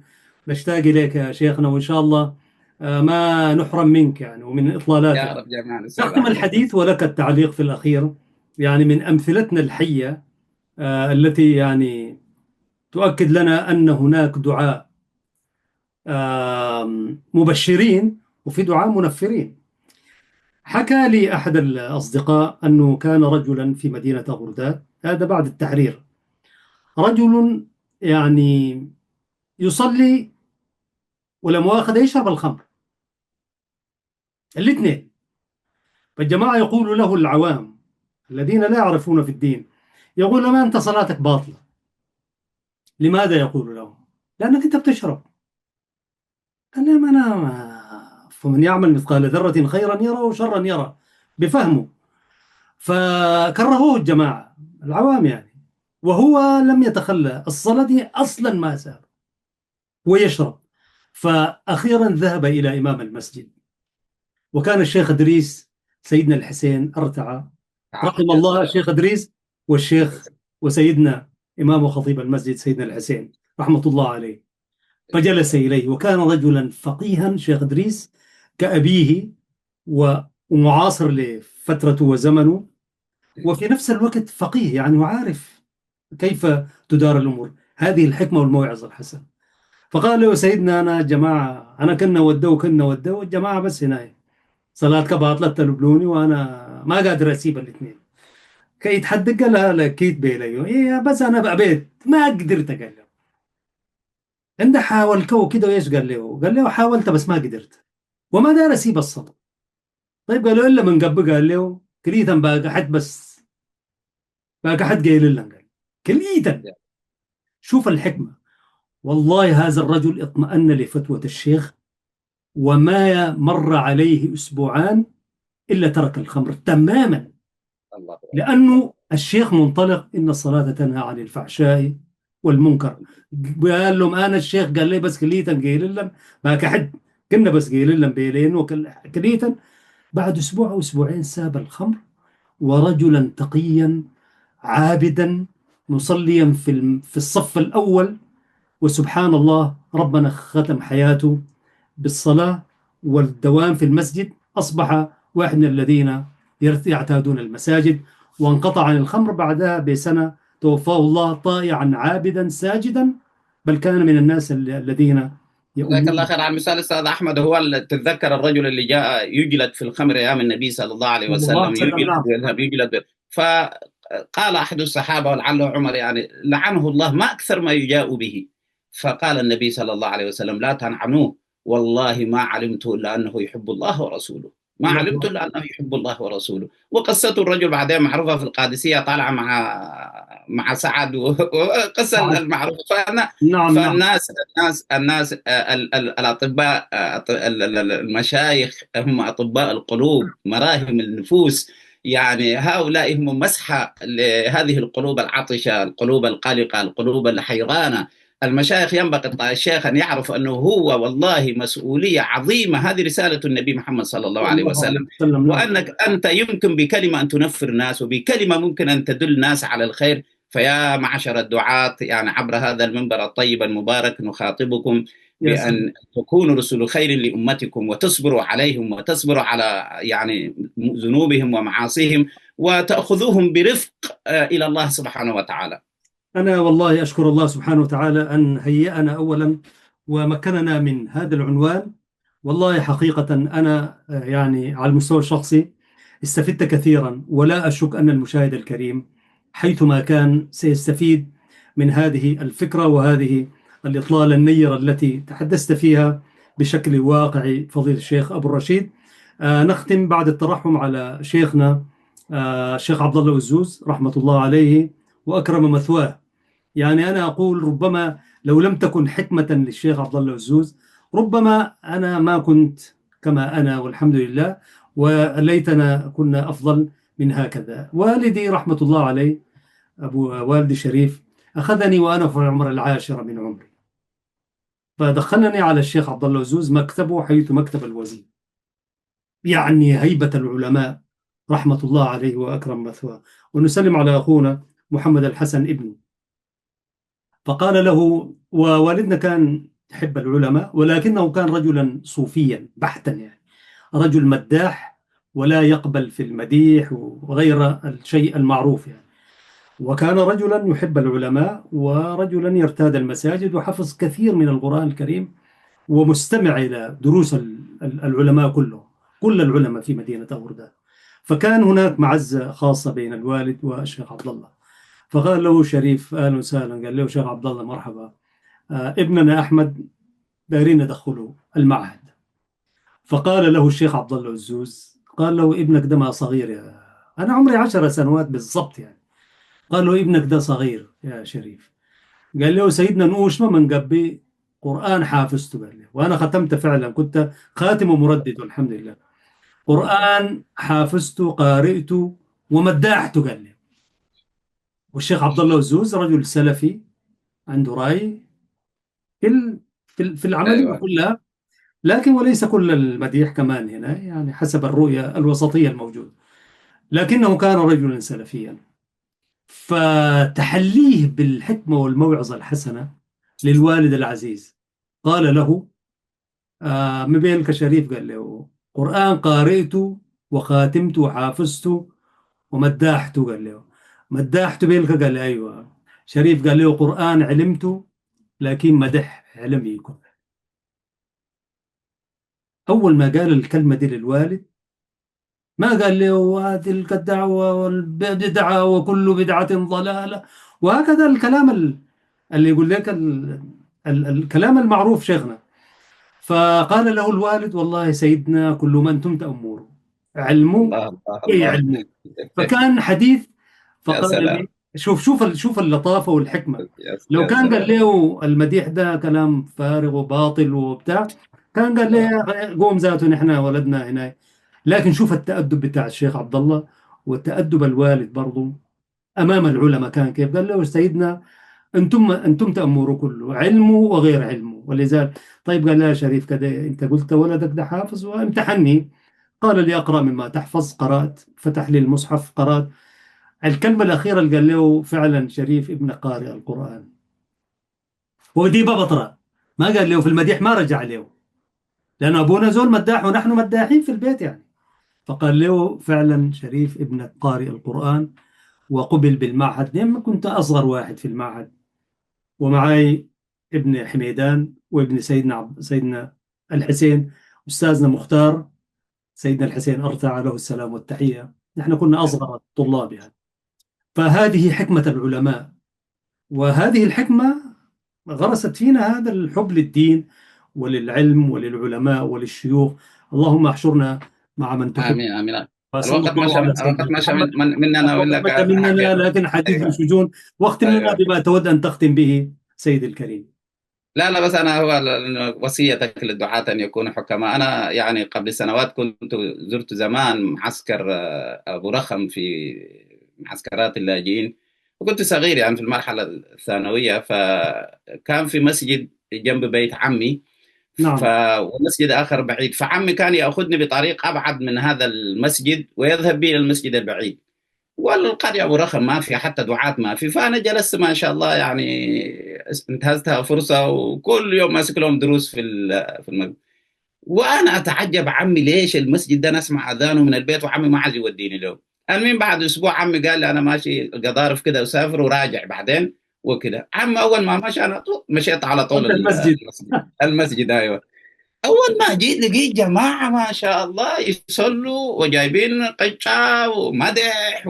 نشتاق إليك يا شيخنا، وإن شاء الله ما نحرم منك يعني ومن يا إطلالاتك. رب جمال أستاذ نختم أحمد. الحديث ولك التعليق في الأخير. يعني من أمثلتنا الحية التي يعني تؤكد لنا أن هناك دعاء مبشرين وفي دعاء منفرين. حكى لي أحد الأصدقاء أنه كان رجلا في مدينة بغداد، هذا بعد التحرير، رجل يعني يصلي ولا مؤاخذة يشرب الخمر، الاثنين. فالجماعة يقول له العوام الذين لا يعرفون في الدين، يقول له: ما أنت صلاتك باطلة. لماذا يقول له؟ لأنك أنت بتشرب. قال لهم: فمن يعمل مثقال ذرة خيرا يرى وشرا يرى، بفهمه. فكرهوه الجماعة العوام يعني، وهو لم يتخلى، الصلاة دي أصلا ما ساب ويشرب. فأخيرا ذهب إلى إمام المسجد، وكان الشيخ إدريس سيدنا الحسين أرتعى، رحم يا الله سلام. الشيخ إدريس والشيخ وسيدنا إمام وخطيب المسجد سيدنا الحسين رحمة الله عليه. فجلس إليه، وكان رجلا فقيها شيخ إدريس كأبيه ومعاصر لفترته وزمنه، وفي نفس الوقت فقيه يعني وعارف كيف تدار الأمور، هذه الحكمة والموعظة الحسنة. فقال له: سيدنا أنا جماعة، أنا كنا ودوا الجماعة، بس هنا صلاة باطلة تلبلوني، وأنا ما قادر أسيب الاثنين. كي يتحدق قال: لا كيت بيليو إيه، بس أنا بقيت ما قدرت. قال له: أنت حاول كو كده، وإيش قال له؟ قال له: حاولت بس ما قدرت وما دار أسيب الصلاة. طيب قال له: إلا من قبل. قال له: كليتا باقي حد، بس باقي حد قايل لنا. قال كليتا. شوف الحكمة. والله هذا الرجل اطمأن لفتوى الشيخ، وما مر عليه أسبوعان إلا ترك الخمر تماما، الله. لأنه الشيخ منطلق إن الصلاة تنهى عن الفحشاء والمنكر. قال لهم: أنا الشيخ قال لي بس كليتا قايل لهم، ما كحد كنا بس قايل لهم بيلين وكليتا. بعد أسبوع أو أسبوعين ساب الخمر، ورجلا تقيا عابدا مصليا في الصف الأول. وسبحان الله، ربنا ختم حياته بالصلاة والدوام في المسجد، أصبح واحد من الذين يعتادون المساجد، وانقطع عن الخمر. بعدها بسنة توفاه الله طائعا عابدا ساجدا، بل كان من الناس الذين جزاك الله يؤمنون. خير على المثال استاذ احمد. هو تتذكر الرجل اللي جاء يجلد في الخمر ايام النبي صلى الله عليه صلى الله عليه وسلم، وسلم. يجلد نعم. ويذهب يجلد. فقال احد الصحابه ولعله عمر يعني لعنه الله ما اكثر ما يجاء به. فقال النبي صلى الله عليه وسلم لا تلعنوه، والله ما علمت الا انه يحب الله ورسوله، ما الله علمت أكبر. الا انه يحب الله ورسوله. وقصته الرجل بعدين معروفه في القادسيه، طالعه مع سعد وقصه صحيح. المعروفه. نعم. نعم. الناس الأطباء، المشايخ هم أطباء القلوب، مراهم النفوس. يعني هؤلاء هم مسحة لهذه القلوب العطشة، القلوب القلقة، القلوب الحيرانة. المشايخ ينبغي الشيخ أن يعرف أنه هو والله مسؤولية عظيمة، هذه رسالة النبي محمد صلى الله صلى عليه الله عليه وسلم. وسلم. نعم. وأنك أنت يمكن بكلمة أن تنفر الناس، وبكلمة ممكن أن تدل الناس على الخير. فيا معشر الدعاة، يعني عبر هذا المنبر الطيب المبارك نخاطبكم يا سلام. بأن تكونوا رسل خير لأمتكم، وتصبروا عليهم، وتصبروا على يعني ذنوبهم ومعاصيهم، وتأخذوهم برفق إلى الله سبحانه وتعالى. أنا والله أشكر الله سبحانه وتعالى أن هيأنا أولا ومكننا من هذا العنوان. والله حقيقة أنا يعني على المستوى الشخصي استفدت كثيرا، ولا أشك أن المشاهد الكريم حيثما كان سيستفيد من هذه الفكرة وهذه الإطلالة النيرة التي تحدثت فيها بشكل واقعي فضيلة الشيخ أبو الرشيد. نختم بعد الترحم على شيخنا الشيخ عبد الله الزوز رحمة الله عليه وأكرم مثواه. يعني أنا أقول ربما لو لم تكن حكمة للشيخ عبد الله الزوز ربما أنا ما كنت كما أنا، والحمد لله، وليتنا كنا أفضل من هكذا. والدي رحمة الله عليه أبو والدي الشريف أخذني وأنا في العمر العاشرة من عمري، فدخلني على الشيخ عبد الله الزوز مكتبه حيث مكتب الوزير، يعني هيبة العلماء رحمة الله عليه وأكرم مثواه. ونسلم على أخونا محمد الحسن ابنه. فقال له، ووالدنا كان يحب العلماء ولكنه كان رجلا صوفيا بحتا، يعني رجل مداح ولا يقبل في المديح وغير الشيء المعروف يعني. وكان رجلا يحب العلماء ورجلا يرتاد المساجد وحفظ كثير من القرآن الكريم ومستمع إلى دروس العلماء كلهم، كل العلماء في مدينة أوردان. فكان هناك معزة خاصة بين الوالد والشيخ عبد الله. فقال له شريف اهلا وسهلا، قال له شيخ عبد الله مرحبا، ابننا احمد دايرين ندخله المعهد. فقال له الشيخ عبد الله الزوز، قال له ابنك ده ما صغير، يا انا عمري 10 سنوات بالضبط يعني. قال له ابنك ده صغير يا شريف. قال له سيدنا نوش ما من قبي قرآن حافظته، قال له وانا ختمت فعلا، كنت خاتم ومردد والحمد لله. قرآن حافظته قارئته ومداحته، قال له. والشيخ عبد الله الزوز رجل سلفي عنده رأي في العملية أيوة. كلها، لكن وليس كل المديح كمان هنا، يعني حسب الرؤية الوسطية الموجودة، لكنه كان رجلا سلفيا. فتحليه بالحكمة والموعظة الحسنة للوالد العزيز، قال له مبينك شريف، قال له قرآن قارئته وخاتمته وحافظته ومداحته، قال له مداحته بينك، قال له أيوة. شريف قال له قرآن علمته لكن مدح علمي يكون. أول ما قال الكلمة دي للوالد ما قال له هذه الدعوة والبدعة وكل بدعة ضلالة، وهكذا الكلام اللي يقول لك الكلام المعروف شيخنا. فقال له الوالد والله سيدنا كل ما أنتم تأمروا علمه الله الله الله. يعلمه. فكان حديث. يا فقال سلام. لي شوف اللطافة والحكمة. لو يا كان قال سلام. له المديح ده كلام فارغ وباطل وبتاع، كان قال لي يا أخي قوم ذاته نحن ولدنا هنا. لكن شوف التأدب بتاع الشيخ عبد الله وتأدب الوالد برضه أمام العلماء كان كيف. قال له سيدنا أنتم تأمروا كله علمه وغير علمه، ولذلك طيب قال لا يا شريف كده أنت قلت ولدك ده حافظ وامتحني، قال لي أقرأ مما تحفظ، قرأت، فتح لي المصحف قرأت. الكلمة الأخيرة اللي قال له فعلا شريف ابن قارئ القرآن، ودي ببطرة ما قال له في المديح، ما رجع له، لأن أبونا زول مداح ونحن مداحين في البيت يعني. فقال له فعلا شريف ابنك قارئ القرآن وقبل بالمعهد. لما كنت أصغر واحد في المعهد ومعي ابن حميدان وابن سيدنا الحسين، أستاذنا مختار، سيدنا الحسين أرتع له السلام والتحية، نحن كنا أصغر الطلاب يعني. فهذه حكمة العلماء، وهذه الحكمة غرست فينا هذا الحب للدين وللعلم وللعلماء وللشيوخ. اللهم احشرنا مع من تحب. آمين آمين. وصلى الله على الوقت سيدنا مشى محمد. مننا، أقول الوقت لك متى مننا، حاجة. لكن حديث أيوه. بشجون. واختم لنا أيوه. بما تود أن تختم به سيد الكريم. لا لا، بس أنا هو وصيتك للدعاة أن يكونوا حكماء. أنا يعني قبل سنوات كنت زرت زمان معسكر أبو رخم في معسكرات اللاجئين، وكنت صغير يعني في المرحلة الثانوية، فكان في مسجد جنب بيت عمي، نعم. ومسجد آخر بعيد، فعمي كان يأخذني بطريق أبعد من هذا المسجد ويذهب بي إلى المسجد البعيد، والقرية أبو رخم ما في حتى دعاة ما في. فأنا جلست ما شاء الله يعني انتهزتها فرصة، وكل يوم ماسك لهم دروس في المسجد. وأنا أتعجب عمي ليش المسجد ده نسمع أذانه من البيت وعمي ما عايز يوديني له. المهم بعد اسبوع عمي قال لي انا ماشي قضارف كده وسافر وراجع بعدين وكده. عم اول ما مشى انا مشيت على طول انت المسجد. المسجد. ايوه. اول ما جيت لقيت جماعه ما شاء الله يصلوا وجايبين قشة ومدح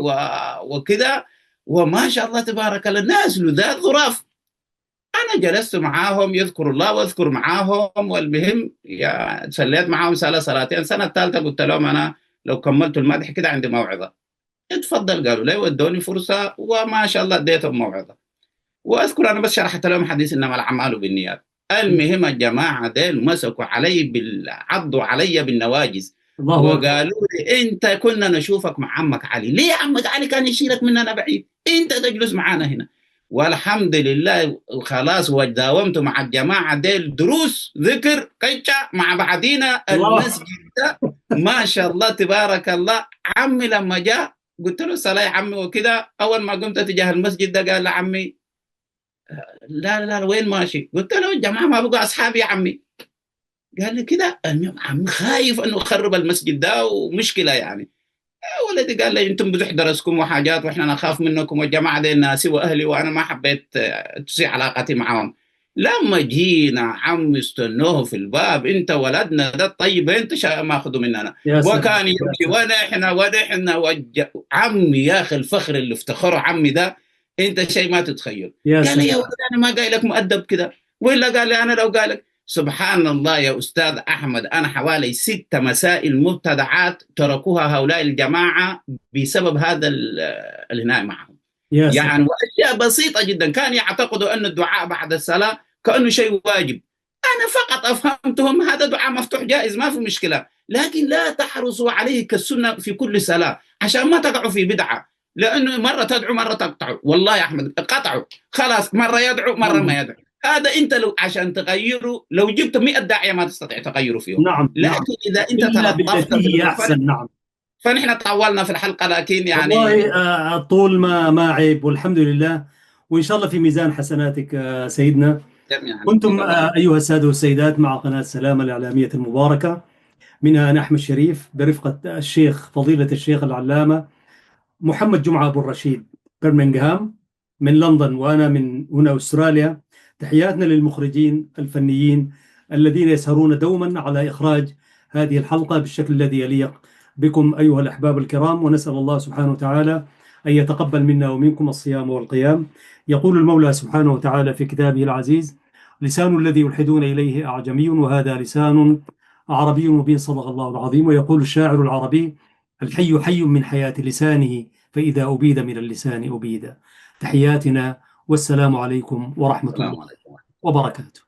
وكده، وما شاء الله تبارك الله الناس لذاذ ظراف. انا جلست معاهم يذكر الله واذكر معاهم، والمهم يا صليت معاهم صلاتين. السنه الثالثه قلت لهم انا لو كملت المدح كده عندي موعظه. اتفضل قالوا لي، ودوني فرصه وما شاء الله اديتهم موعظه. واذكر انا بس شرحت لهم حديث انما الاعمال بالنيات. المهم الجماعه ديل مسكوا علي عضوا علي بالنواجز الله اكبر. وقالوا لي انت كنا نشوفك مع عمك علي، ليه عمك علي كان يشيلك مننا بعيد، انت تجلس معانا هنا. والحمد لله خلاص وداومت مع الجماعه ديل دروس ذكر قيتشا مع بعدينا الله. المسجد ده. ما شاء الله تبارك الله. عمي لما جاء قلت له صلاة يا عمي وكده، اول ما قمت اتجاه المسجد ده قال لعمي لا لا لا وين ماشي؟ قلت له الجماعه ما بقوا اصحابي يا عمي. قال لي كده. المهم عم خايف انه خرب المسجد ده ومشكله يعني. ولدي قال لي انتم بتحضرسكم وحاجات واحنا نخاف منكم، والجماعه دي ناسي واهلي وانا ما حبيت تسيء علاقتي معهم. لما جينا عم استنوه في الباب، انت ولدنا ده الطيب انت ماخذه مننا. يا سلام وكان يا يمشي سلام ونحن عمي يا اخي الفخر اللي افتخره عمي ده انت شيء ما تتخيل. يا قال لي يا سلام. ولد انا ما قايل لك مؤدب كده، ولا قال لي انا لو قال لك. سبحان الله يا أستاذ أحمد، أنا حوالي 6 مسائل مبتدعات تركوها هؤلاء الجماعة بسبب هذا الهناء معهم. يا يعني سلام. وأشياء بسيطة جدا كان يعتقدوا أن الدعاء بعد الصلاة كأنه شيء واجب. أنا فقط أفهمتهم هذا دعاء مفتوح جائز ما في مشكلة، لكن لا تحرصوا عليه كالسنة في كل صلاة عشان ما تقعوا في بدعة. لأنه مرة تدعو مرة تقطعوا، والله يا أحمد قطعوا خلاص، مرة يدعو مرة نعم ما يدعو. هذا انت لو عشان تغيره لو جبت 100 داعيه ما تستطيع تغيره فيهم. نعم نعم. لكن اذا انت الا تلطفت بالتي في هي المسألة، احسن. نعم. فنحن طولنا في الحلقه لكن يعني. والله الطول ما عيب والحمد لله، وان شاء الله في ميزان حسناتك سيدنا. جميعا كنتم فيك الله خير. ايها الساده والسيدات مع قناه سلامه الاعلاميه المباركه، منها انا احمد شريف برفقه الشيخ فضيله الشيخ العلامه محمد جمعة أبو الرشيد، برمنغهام من لندن، وأنا من هنا أستراليا. تحياتنا للمخرجين الفنيين الذين يسهرون دوما على إخراج هذه الحلقة بالشكل الذي يليق بكم أيها الأحباب الكرام، ونسأل الله سبحانه وتعالى أن يتقبل منا ومنكم الصيام والقيام. يقول المولى سبحانه وتعالى في كتابه العزيز: لسان الذي يلحدون إليه أعجمي وهذا لسان عربي مبين، صدق الله العظيم. ويقول الشاعر العربي: الحي حي من حياة لسانه، فإذا أبيد من اللسان أبيد. تحياتنا، والسلام عليكم ورحمة الله السلام عليكم. وبركاته.